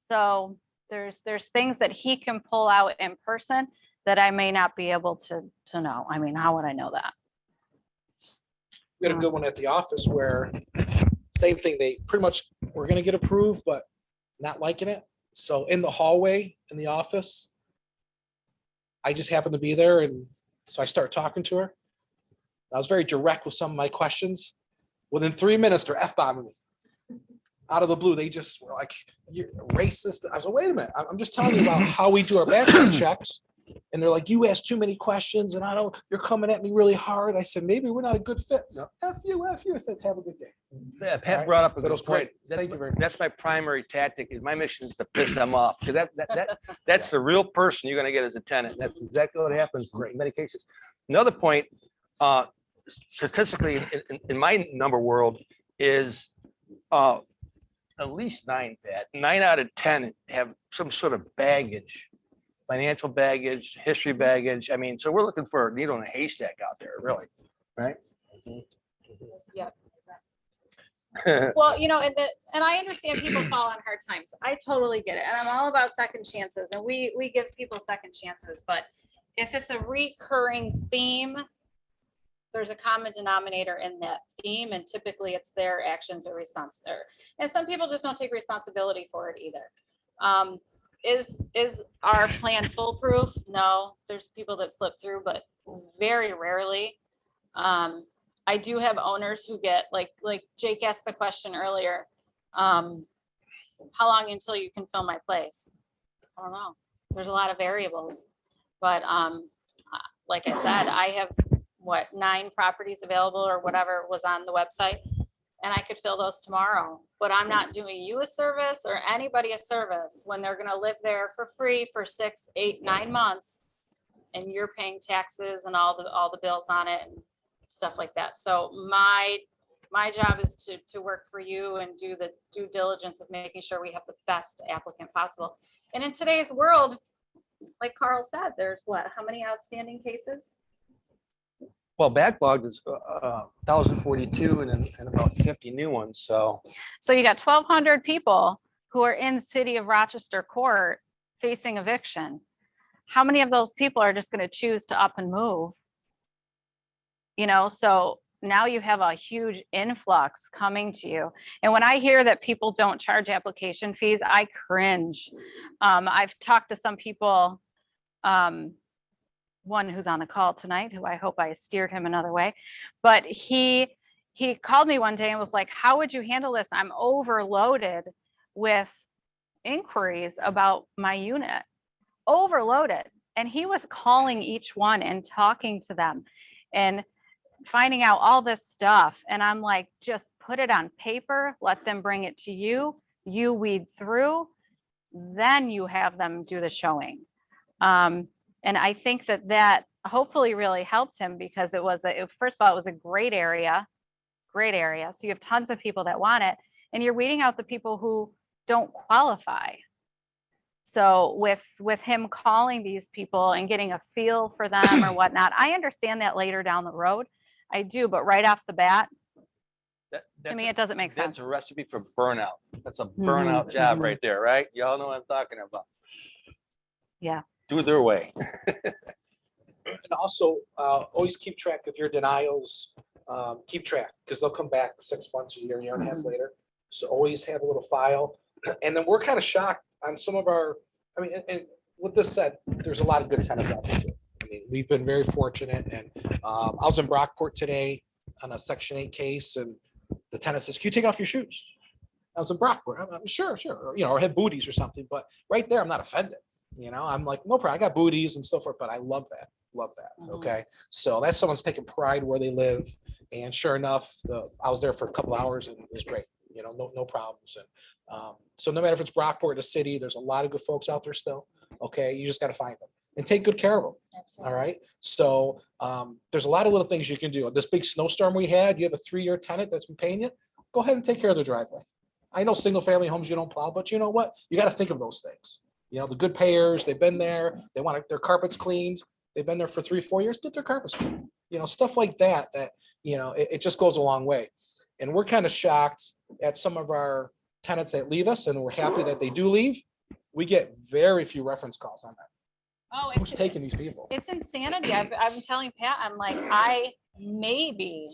So there's things that he can pull out in person that I may not be able to know. I mean, how would I know that? We had a good one at the office where same thing, they pretty much were gonna get approved, but not liking it. So in the hallway in the office, I just happened to be there, and so I started talking to her. I was very direct with some of my questions. Within 3 minutes, they're F-bombing me. Out of the blue, they just were like, "You're racist." I was like, wait a minute, I'm just telling you about how we do our background checks. And they're like, "You asked too many questions and you're coming at me really hard." I said, "Maybe we're not a good fit." No, F you. I said, "Have a good day." Yeah, Pat Right. brought up a But it good was point. great. Thank you very much. That's my primary tactic, is my mission is to piss them off. Because that's the real person you're gonna get as a tenant. That's exactly what happens in many cases. Another point, statistically, in my number world, is at least 9, Pat. 9 out of 10 have some sort of baggage, financial baggage, history baggage. I mean, so we're looking for a needle in a haystack out there, really, right? Yeah. Well, and I understand people fall on hard times. I totally get it. And I'm all about second chances, and we give people second chances. But if it's a recurring theme, there's a common denominator in that theme, and typically it's their actions or response there. And some people just don't take responsibility for it either. Is our plan foolproof? No, there's people that slip through, but very rarely. I do have owners who get like Jake asked the question earlier. How long until you can fill my place? I don't know. There's a lot of variables, but like I said, I have 9 properties available or whatever was on the website, and I could fill those tomorrow. But I'm not doing you a service or anybody a service when they're going to live there for free for 6, 8, 9 months, and you're paying taxes and all the bills on it and stuff like that. So my job is to work for you and do the due diligence of making sure we have the best applicant possible. And in today's world, like Carl said, there's how many outstanding cases? Well, backlogged is 1,042 and about 50 new ones. So you got 1,200 people who are in city of Rochester court facing eviction. How many of those people are just going to choose to up and move? So now you have a huge influx coming to you. And when I hear that people don't charge application fees, I cringe. I've talked to some people, one who's on the call tonight, who I hope I steered him another way, but he called me one day and was like, "How would you handle this? I'm overloaded with inquiries about my unit." Overloaded. And he was calling each one and talking to them and finding out all this stuff. And I'm like, just put it on paper, let them bring it to you, you weed through, then you have them do the showing. And I think that hopefully really helped him, because first of all, it was a great area. So you have tons of people that want it, and you're weeding out the people who don't qualify. So with him calling these people and getting a feel for them or whatnot, I understand that later down the road. I do, but right off the bat, to me, it doesn't make sense. That's a recipe for burnout. That's a burnout job right there, right? Y'all know what I'm talking about. Yeah. Do it their way. And also, always keep track of your denials. Keep track, because they'll come back 6 months, a year and a half later. So always have a little file. And then we're kind of shocked on some of our, and with this said, there's a lot of good tenants out there too. We've been very fortunate, and I was in Brockport today on a Section 8 case, and the tenant says, "Can you take off your shoes?" I was in Brockport. I'm sure, or have booties or something. But right there, I'm not offended. I'm like, no problem. I got booties and stuff, but I love that. Okay. So that's someone's taking pride where they live. And sure enough, I was there for a couple hours and it was great. No problems. And so no matter if it's Brockport or the city, there's a lot of good folks out there still. Okay. You just got to find them and take good care of them. Absolutely. All right. So there's a lot of little things you can do. This big snowstorm we had, you have a 3-year tenant that's been paying you. Go ahead and take care of their driveway. I know single family homes you don't plow, but you know what? You got to think of those things. The good payers, they've been there. They want their carpets cleaned. They've been there for 3-4 years. Get their carpets cleaned. Stuff like that. It just goes a long way. And we're kind of shocked at some of our tenants that leave us, and we're happy that they do leave. We get very few reference calls on that. Oh, Who's taking these people? it's insanity. I'm telling Pat, I'm like, I maybe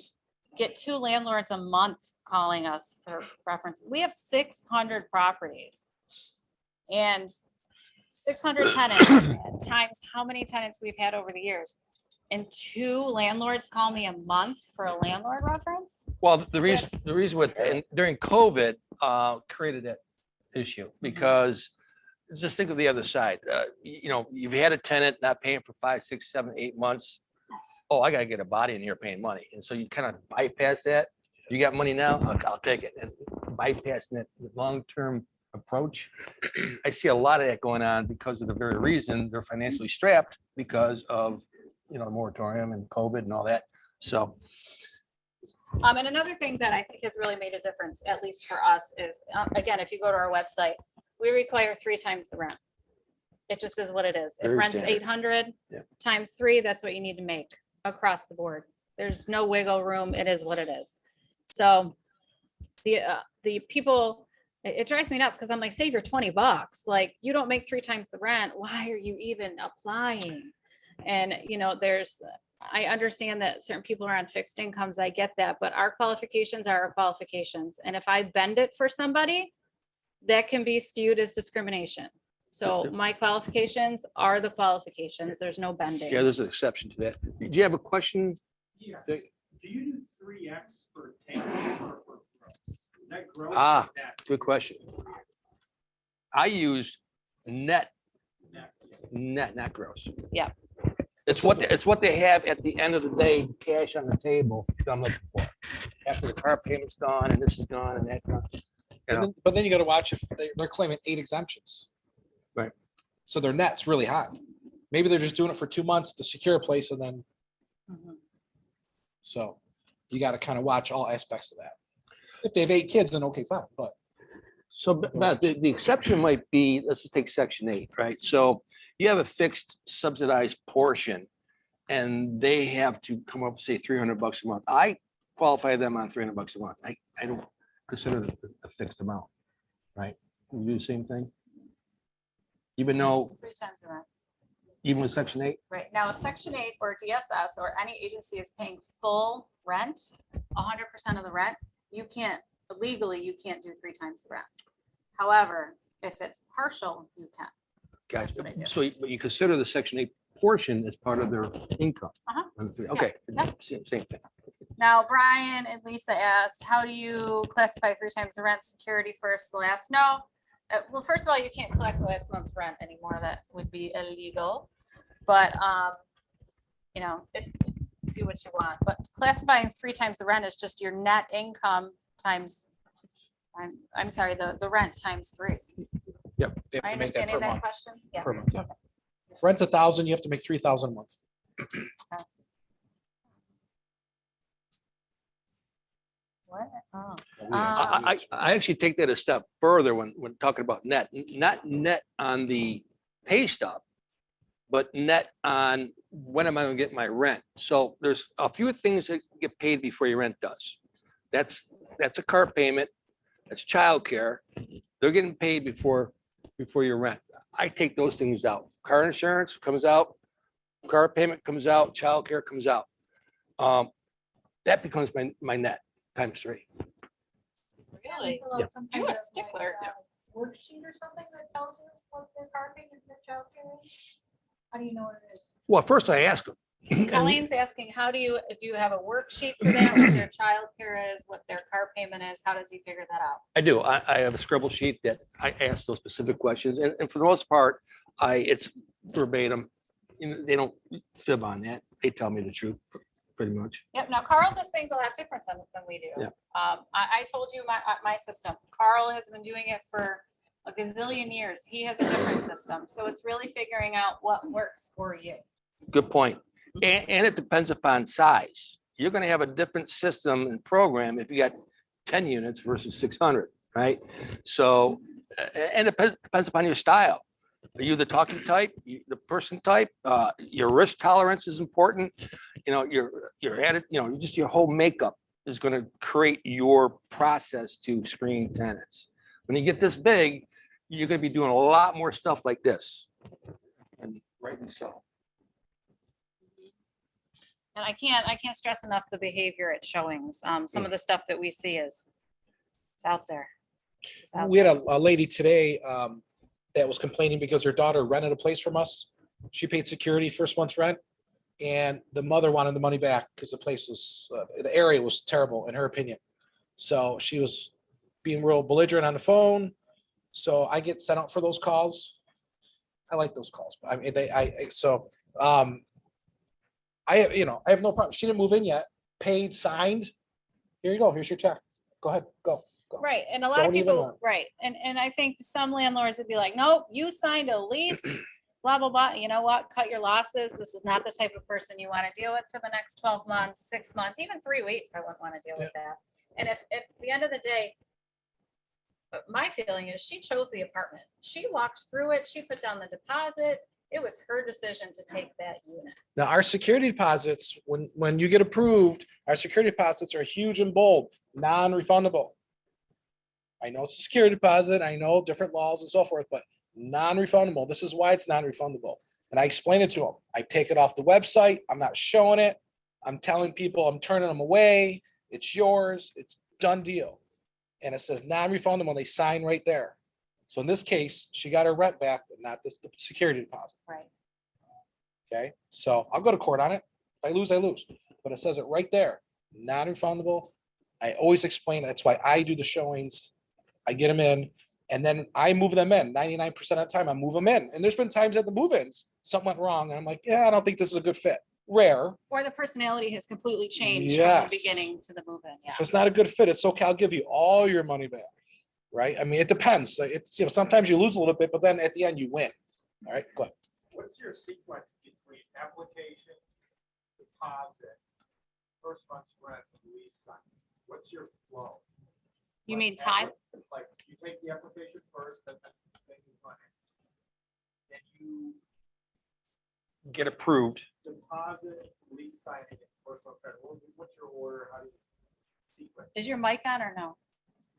get 2 landlords a month calling us for reference. We have 600 properties. And 600 tenants times how many tenants we've had over the years. And 2 landlords call me a month for a landlord reference? Well, the reason, That's- with, and during COVID, created that issue because just think of the other side. You've had a tenant not paying for 5, 6, 7, 8 months. Oh, I gotta get a body in here paying money. And so you kind of bypass that. You got money now, I'll take it. And bypassing that long-term approach. I see a lot of that going on because of the very reason they're financially strapped because of, the moratorium and COVID and all that. So, And another thing that I think has really made a difference, at least for us, is, again, if you go to our website, we require 3 times the rent. It just is what it is. If Very rent's standard. 800 Yeah. times 3, that's what you need to make across the board. There's no wiggle room. It is what it is. So the people, it drives me nuts because I'm like, save your $20. Like, you don't make 3 times the rent. Why are you even applying? And, I understand that certain people are on fixed incomes. I get that, but our qualifications are our qualifications. And if I bend it for somebody, that can be skewed as discrimination. So my qualifications are the qualifications. There's no bending. yeah, there's an exception to that. Do you have a question? Yeah, Dick? do you do 3X for tank or for gross? Is that gross? or Ah. net? Good question. I use net, Net. not gross. Yeah. It's what they have at the end of the day, cash on the table that I'm looking for. After the car payment's gone and this is gone and that gone. But then you gotta watch if they're claiming 8 exemptions. Right. So their net's really high. Maybe they're just doing it for 2 months to secure a place and then, Mhm. so you gotta kind of watch all aspects of that. If they have 8 kids, then okay, fine, but So, but the exception might be, let's just take section 8, right? So you have a fixed subsidized portion and they have to come up, say $300 a month. I qualify them on $300 a month. I don't consider it a fixed amount, right? You do the same thing? Even though, 3 times the rent. even with section 8, Right. Now, if Section 8 or DSS or any agency is paying full rent, 100% of the rent, legally, you can't do 3 times the rent. However, if it's partial, you can. That's what I do. so you consider the section 8 portion as part of their income. Uh-huh. Okay, yeah. same thing. Now, Brian and Lisa asked, how do you classify 3 times the rent, security first, last? No. Well, first of all, you can't collect last month's rent anymore. That would be illegal. But, do what you want. But classifying 3 times the rent is just your net income times, I'm sorry, the rent times 3. they Am have I to make that understanding per that month. question? Yeah. Per month, yeah. If rent's 1,000, you have to make 3,000 a month. What? Oh. I actually take that a step further when talking about net, not net on the pay stub, but net on when am I gonna get my rent? So there's a few things that get paid before your rent does. That's a car payment, that's childcare. They're getting paid before your rent. I take those things out. Car insurance comes out, car payment comes out, childcare comes out. That becomes my net times 3. Really? Fill out Yeah. some You kind a of, stickler. like, worksheet or something that tells you what their car payment and their childcare is? How do you know what it is? Well, first I ask them. Colleen's asking, do you have a worksheet for that, what their childcare is, what their car payment is? How does he figure that out? I do. I have a scribble sheet that I ask those specific questions, and for the most part, it's verbatim. They don't fib on that. They tell me the truth, pretty much. Yep. Now Carl does things a lot different than we do. Yeah. I told you my system. Carl has been doing it for a gazillion years. He has a different system. So it's really figuring out what works for you. Good point. And it depends upon size. You're going to have a different system and program if you got 10 units versus 600, right? So, and it depends upon your style. Are you the talking type, the person type? Your risk tolerance is important. Your added, just your whole makeup is going to create your process to screen tenants. When you get this big, you're going to be doing a lot more stuff like this. And Rightly so. And I can't stress enough the behavior at showings. Some of the stuff that we see is, it's out there. It's out We had there. a lady today that was complaining because her daughter rented a place from us. She paid security first month's rent. And the mother wanted the money back because the place was, the area was terrible in her opinion. So she was being real belligerent on the phone. So I get sent out for those calls. I like those calls. I mean, I have no problem. She didn't move in yet, paid, signed. Here you go. Here's your check. Go ahead, go. Right, and a lot of Don't even people, know. right, and I think some landlords would be like, nope, you signed a lease, blah, blah, blah, you know what, cut your losses, this is not the type of person you want to deal with for the next 12 months, 6 months, even 3 weeks, I wouldn't want to deal with that. And if at the end of the day, but my feeling is she chose the apartment, she walked through it, she put down the deposit, it was her decision to take that unit. Now, our security deposits, when you get approved, our security deposits are huge and bold, non-refundable. I know it's a security deposit, I know different laws and so forth, but non-refundable. This is why it's non-refundable. And I explain it to them. I take it off the website. I'm not showing it. I'm telling people I'm turning them away. It's yours. It's done deal. And it says non-refundable. They sign right there. So in this case, she got her rent back, but not the security deposit. Right. Okay, so I'll go to court on it. If I lose, I lose. But it says it right there, non-refundable. I always explain, that's why I do the showings. I get them in, and then I move them in. 99% of the time, I move them in. And there's been times at the move-ins, something went wrong, and I'm like, yeah, I don't think this is a good fit. Rare. Or the personality has completely changed from the Yes. beginning to the move-in, yeah. If it's not a good fit, it's okay. I'll give you all your money back. Right? I mean, it depends. It's, sometimes you lose a little bit, but then at the end you win. All right, go ahead. What's your sequence between application, deposit, first month's rent, and lease signing? What's your flow? You mean time? Like, you take the application first, then you run it. Then you Get approved. deposit, lease signing, and first month's rent. What's your order? How do you sequence? Is your mic on or no?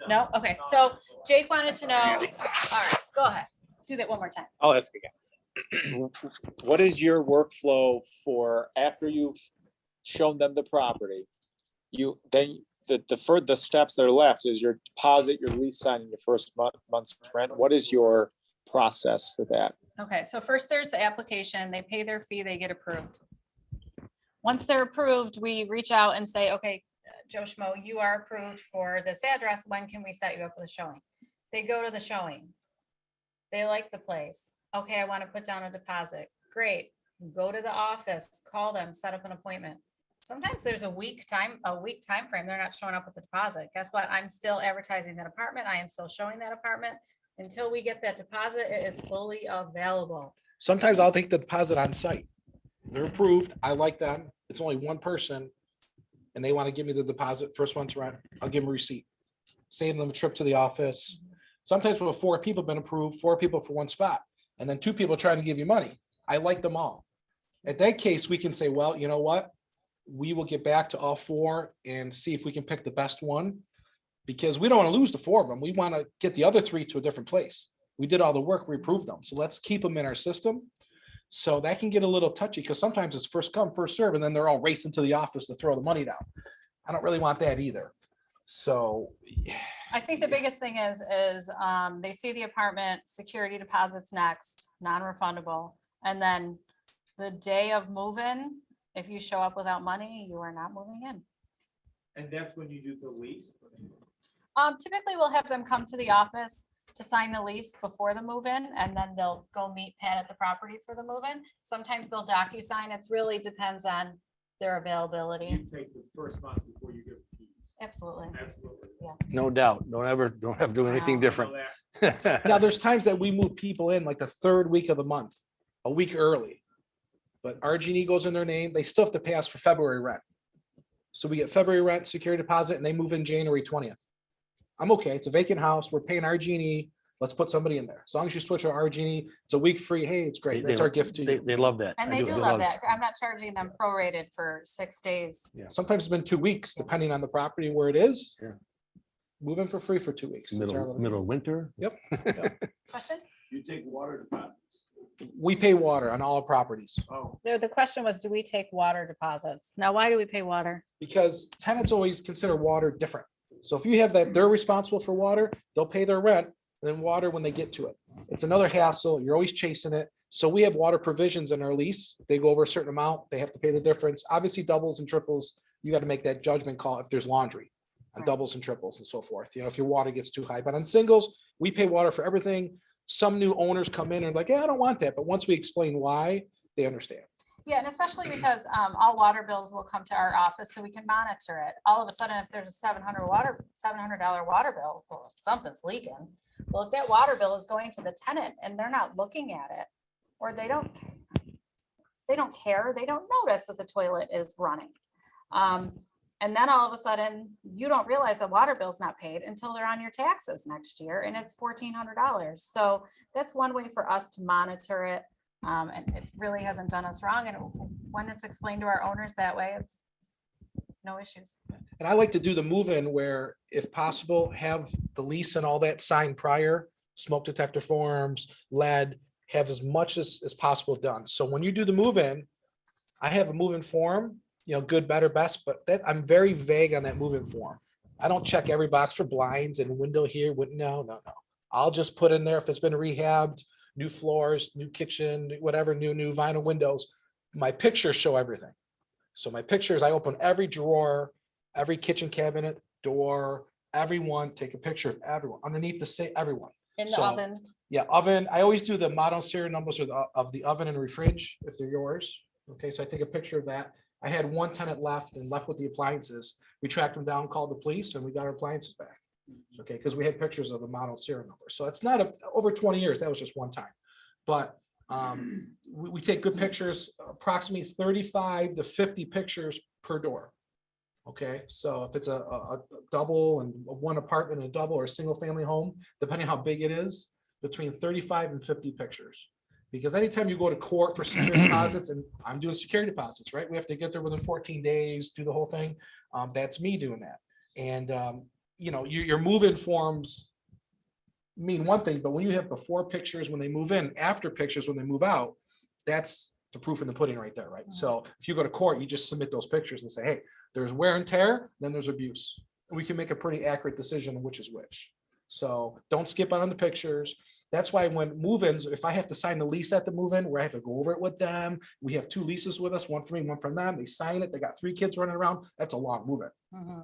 No? Okay, so Jake wanted to know, all right, go ahead. Do that one more time. I'll ask again. What is your workflow for after you've shown them the property? Then the steps that are left is your deposit, your lease signing, your first month's rent. What is your process for that? Okay, so first there's the application, they pay their fee, they get approved. Once they're approved, we reach out and say, okay, Joe Schmo, you are approved for this address, when can we set you up with a showing? They go to the showing. They like the place. Okay, I want to put down a deposit. Great, go to the office, call them, set up an appointment. Sometimes there's a week time frame. They're not showing up with the deposit. Guess what? I'm still advertising that apartment. I am still showing that apartment. Until we get that deposit, it is fully available. Sometimes I'll take the deposit on site. They're approved. I like them. It's only one person. And they want to give me the deposit, first month's rent. I'll give them a receipt. Save them a trip to the office. Sometimes with 4 people been approved, 4 people for one spot, and then 2 people trying to give you money. I like them all. At that case, we can say, well, you know what? We will get back to all 4 and see if we can pick the best one. Because we don't want to lose the 4 of them. We want to get the other 3 to a different place. We did all the work, we approved them. So let's keep them in our system. So that can get a little touchy because sometimes it's first come, first serve, and then they're all racing to the office to throw the money down. I don't really want that either. So I think the biggest thing is they see the apartment, security deposits next, non-refundable. And then the day of move-in, if you show up without money, you are not moving in. And that's when you do the lease? Typically we'll have them come to the office to sign the lease before the move-in, and then they'll go meet Pat at the property for the move-in. Sometimes they'll docu-sign. It's really depends on their availability. You take the first month before you give the keys. Absolutely. Absolutely. No doubt. Don't have to do anything Wow. different. now there's times that we move people in like the 3rd week of the month, a week early. But RG&E goes in their name. They still have to pay us for February rent. So we get February rent, security deposit, and they move in January 20th. I'm okay. It's a vacant house. We're paying RG&E. Let's put somebody in there. As long as you switch to RG&E, it's a week free. Hey, it's great. That's our gift to you. They love that. And I they do I love that. I'm not charging them prorated for 6 days. Sometimes it's been 2 weeks, depending on the property and where it is. Yeah. Move in for free for 2 weeks. That's our Middle little- of winter. Question? You take water deposits. We pay water on all our properties The question was, do we take water deposits? Now, why do we pay water? because tenants always consider water different. So if you have that, they're responsible for water, they'll pay their rent, and then water when they get to it. It's another hassle. You're always chasing it. So we have water provisions in our lease. If they go over a certain amount, they have to pay the difference. Obviously, doubles and triples, you got to make that judgment call if there's laundry on Right. doubles and triples and so forth. You know, if your water gets too high, but on singles, we pay water for everything. Some new owners come in and like, yeah, I don't want that. But once we explain why, they understand. Yeah, and especially because all water bills will come to our office so we can monitor it. All of a sudden, if there's a $700 water bill, well, something's leaking. Well, if that water bill is going to the tenant and they're not looking at it, or they don't care, they don't notice that the toilet is running. And then all of a sudden, you don't realize the water bill's not paid until they're on your taxes next year, and it's $1,400. So that's one way for us to monitor it. And it really hasn't done us wrong. And when it's explained to our owners that way, it's no issues. And I like to do the move-in where, if possible, have the lease and all that signed prior, smoke detector forms, lead, have as much as possible done. So when you do the move-in, I have a move-in form, you know, good, better, best, but that I'm very vague on that move-in form. I don't check every box for blinds and window here, no. I'll just put in there if it's been rehabbed, new floors, new kitchen, whatever, new vinyl windows. My pictures show everything. So my pictures, I open every drawer, every kitchen cabinet, door, everyone, take a picture of everyone underneath the same, everyone. In the So, oven. Yeah, oven. I always do the model serial numbers of the oven and fridge if they're yours. Okay, so I take a picture of that. I had one tenant left with the appliances. We tracked them down, called the police, and we got our appliances back. Okay, because we had pictures of the model serial number. So it's not over 20 years. That was just one time. But we take good pictures, approximately 35 to 50 pictures per door. Okay, so if it's a double and one apartment and a double or a single family home, depending how big it is, between 35 and 50 pictures. Because anytime you go to court for security deposits, and I'm doing security deposits, right? We have to get there within 14 days, do the whole thing. That's me doing that. And you know, your move-in forms mean one thing, but when you have before pictures when they move in, after pictures when they move out, that's the proof in the pudding right there, right? So if you go to court, you just submit those pictures and say, hey, there's wear and tear, then there's abuse. And we can make a pretty accurate decision on which is which. So don't skip out on the pictures. That's why when move-ins, if I have to sign the lease at the move-in, where I have to go over it with them, we have 2 leases with us, one for me, one from them. They sign it. They got 3 kids running around. That's a long move-in.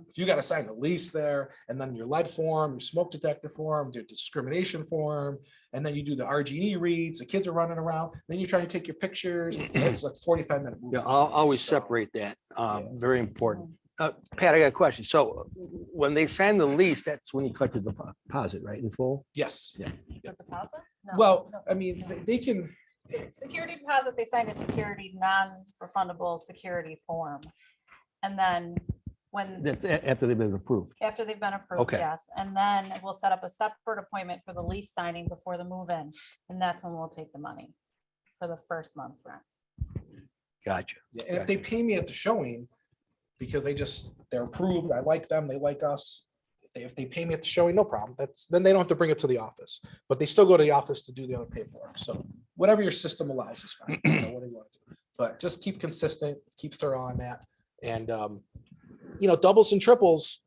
If you got to sign the lease there, and then your lead form, your smoke detector form, your discrimination form, and then you do the RG&E reads, the kids are running around, then you're trying to take your pictures. It's like 45-minute move. Yeah, I'll always So, separate that. yeah. Very important. Pat, I got a question. So when they sign the lease, that's when you collect the deposit, right, in full? Yes. Yeah. The deposit? No, Well, no. I mean, they can, Security deposit, they sign a security, non-refundable security form. And then when, That's after they've been approved. after they've been approved, Okay. yes. And then we'll set up a separate appointment for the lease signing before the move-in. And that's when we'll take the money for the first month's rent. Gotcha. and if they pay me at the showing, because they're approved, I like them, they like us. If they pay me at the showing, no problem. Then they don't have to bring it to the office, but they still go to the office to do the other paperwork. So whatever your system allows is fine. You know, what do you want to do? But just keep consistent, keep thorough on that. And, you know, doubles and triples,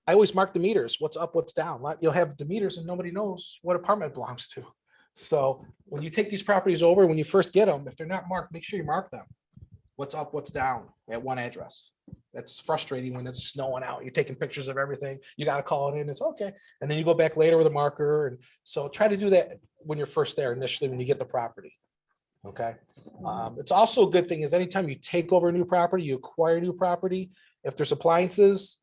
I always mark the meters, what's up, what's down. You'll have the meters and nobody knows what apartment it belongs to. So when you take these properties over, when you first get them, if they're not marked, make sure you mark them. What's up, what's down at one address. That's frustrating when it's snowing out. You're taking pictures of everything. You got to call it in. It's okay. And then you go back later with a marker. And so try to do that when you're first there initially, when you get the property. Okay. It's also a good thing is anytime you take over a new property, you acquire new property. If there's appliances,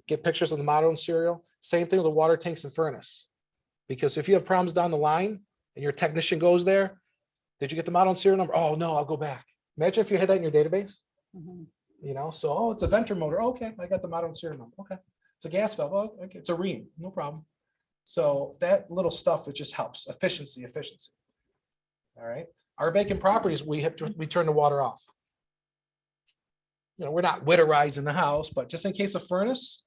get pictures of the model and serial. Same thing with the water tanks and furnace. Because if you have problems down the line and your technician goes there, did you get the model and serial number? Oh no, I'll go back. Imagine if you had that in your database. You know, so, oh, it's a venter motor. Okay, I got the model and serial number. Okay. It's a gas valve. Oh, okay. It's a ream. No problem. So that little stuff, it just helps. Efficiency. All right. Our vacant properties, we turn the water off. You know, we're not winterizing the house, but just in case a furnace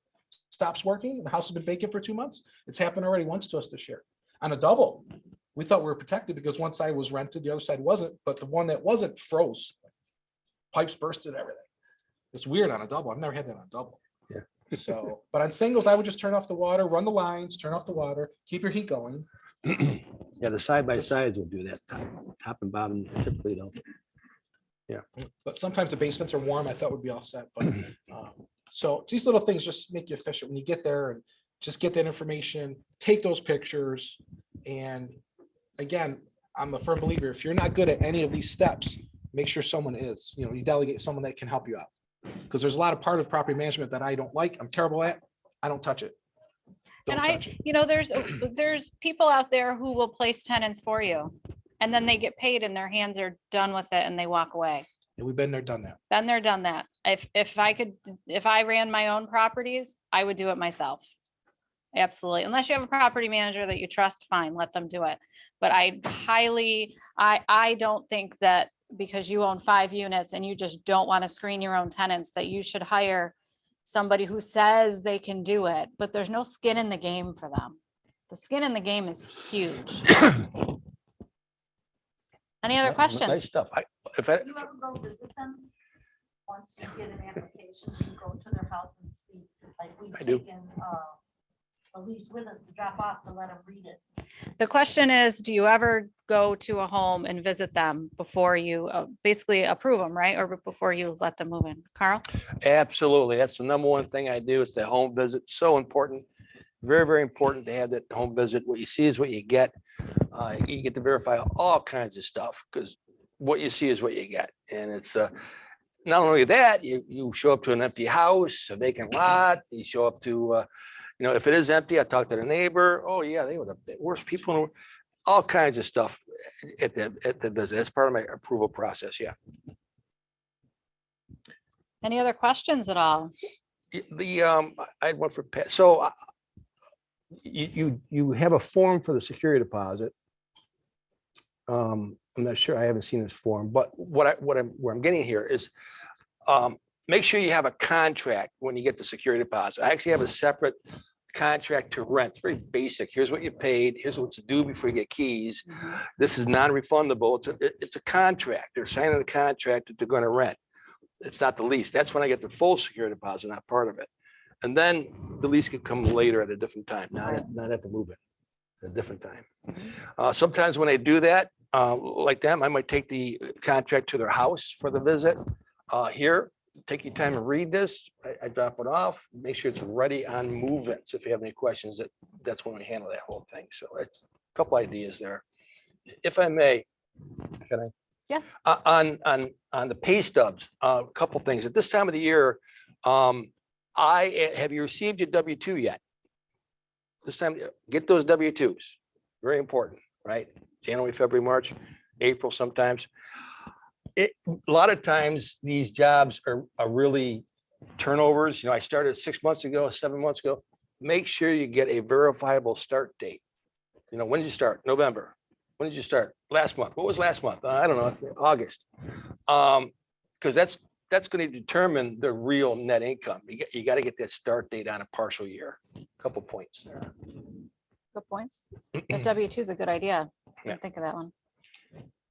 stops working, the house has been vacant for 2 months. It's happened already once to us this year. On a double, we thought we were protected because one side was rented, the other side wasn't, but the one that wasn't froze. Pipes bursted, everything. It's weird on a double. I've never had that on a double. Yeah. So, but on singles, I would just turn off the water, run the lines, turn off the water, keep your heat going. Yeah, the side by sides will do that. Top and bottom typically don't. But sometimes the basements are warm. I thought would be all set, but so these little things just make you efficient when you get there and just get that information, take those pictures. And again, I'm a firm believer, if you're not good at any of these steps, make sure someone is, you know, you delegate someone that can help you out. Because there's a lot of part of property management that I don't like, I'm terrible at, I don't touch it. Don't And touch it. you know, there's people out there who will place tenants for you. And then they get paid and their hands are done with it and they walk away. And we've been there, done that. Been there, done that. If I ran my own properties, I would do it myself. Absolutely. Unless you have a property manager that you trust, fine, let them do it. But I don't think that because you own 5 units and you just don't want to screen your own tenants, that you should hire somebody who says they can do it, but there's no skin in the game for them. The skin in the game is huge. Any other Nice questions? stuff. You ever go visit them? Once you get an application, you go to their house and see, like we've I do. taken a lease with us to drop off to let them read it. The question is, do you ever go to a home and visit them before you basically approve them, right? Or before you let them move in? Carl? Absolutely. That's the number one thing I do. It's the home visit. So important. Very, very important to have that home visit. What you see is what you get. You get to verify all kinds of stuff because what you see is what you get. And it's not only that, you show up to an empty house, a vacant lot, you show up to, if it is empty, I talk to the neighbor. Oh yeah, they were the worst people in the world. All kinds of stuff at the visit. That's part of my approval process. Yeah. Any other questions at all? I had one for Pat. So you have a form for the security deposit. I'm not sure. I haven't seen this form, but where I'm getting here is make sure you have a contract when you get the security deposit. I actually have a separate contract to rent. It's very basic. Here's what you paid. Here's what's due before you get keys. This is non-refundable. It's a contract. They're signing a contract that they're going to rent. It's not the lease. That's when I get the full security deposit, not part of it. And then the lease could come later at a different time, not at the move-in, at a different time. Sometimes when I do that, like them, I might take the contract to their house for the visit. Here, take your time and read this. I drop it off, make sure it's ready on move-in. So if you have any questions, that's when we handle that whole thing. So it's a couple ideas there. If I may, can I? Yeah. On the pay stubs, a couple things. At this time of the year, have you received your W-2 yet? This time, get those W-2s. Very important, right? January, February, March, April sometimes. A lot of times these jobs are really turnovers. I started 6 months ago, 7 months ago. Make sure you get a verifiable start date. When did you start? November. When did you start? Last month. What was last month? I don't know, August. Because that's going to determine the real net income. You got to get that start date on a partial year. Couple points there. Good points. The W-2 is a good idea. I Yeah. didn't think of that one.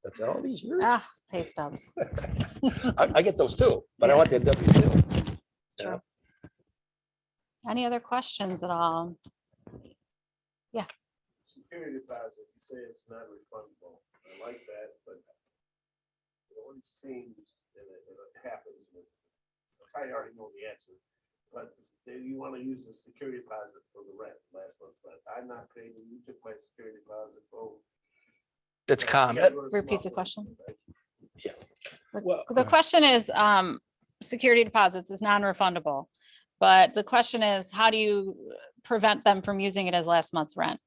That's all these years. Pay stubs. I get those too, but I want that W-2. It's true. Any other questions at all? Security deposit, you say it's not refundable. I like that, but it always seems, and it happens, I already know the answer, but you want to use the security deposit for the rent, last month's rent. I'm not paying, you took my security deposit. That's common. Repeat the question. Yeah. The question is, security deposits is non-refundable, but the question is, how do you prevent them from using it as last month's rent?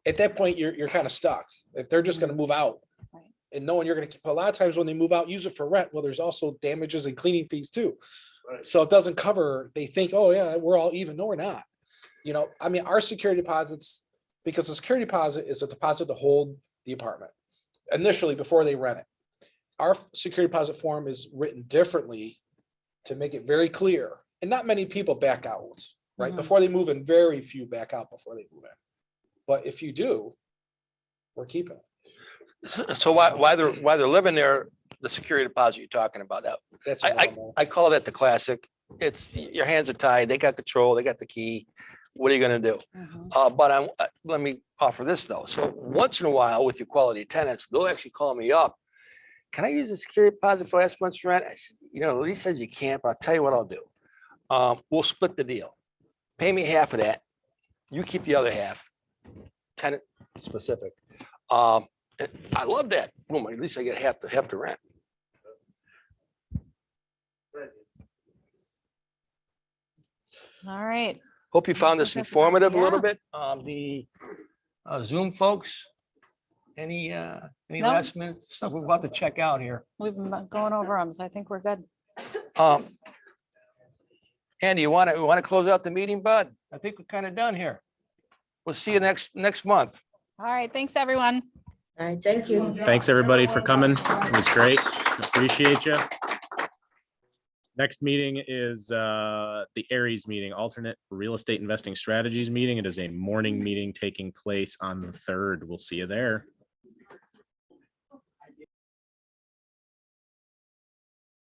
At that point, you're kind of stuck. If they're just going to move out Right. and knowing you're going to keep, a lot of times when they move out, use it for rent. Well, there's also damages and cleaning fees too. Right. So it doesn't cover, they think, oh yeah, we're all even. No, we're not. Our security deposits, because the security deposit is a deposit to hold the apartment initially before they rent it. Our security deposit form is written differently to make it very clear. And not many people back out, right? Mhm. Before they move in, very few back out before they move in. But if you do, we're keeping it. So why they're living there, the security deposit you're talking about, that, That's I normal. call that the classic. It's, your hands are tied, they got control, they got the key. What are you gonna do? Mhm. But let me offer this though. So once in a while with your quality tenants, they'll actually call me up. Can I use the security deposit for last month's rent? I said, you know, Lee says you can't, but I'll tell you what I'll do. We'll split the deal. Pay me half of that. You keep the other half. Tenant specific. I love that. Boom, at least I get half the rent. All right. Hope you found this think that's informative a little yeah. bit. The Zoom folks, any No. last minute stuff we're about to check out here? We've been going over them, so I think we're good. Andy, we want to close out the meeting, bud? I think we're kind of done here. We'll see you next month. All right, thanks, everyone. All right, thank you. Thanks, everybody, for coming. It was great. Appreciate you. Next meeting is the Aries meeting, alternate real estate investing strategies meeting. It is a morning meeting taking place on the 3rd. We'll see you there.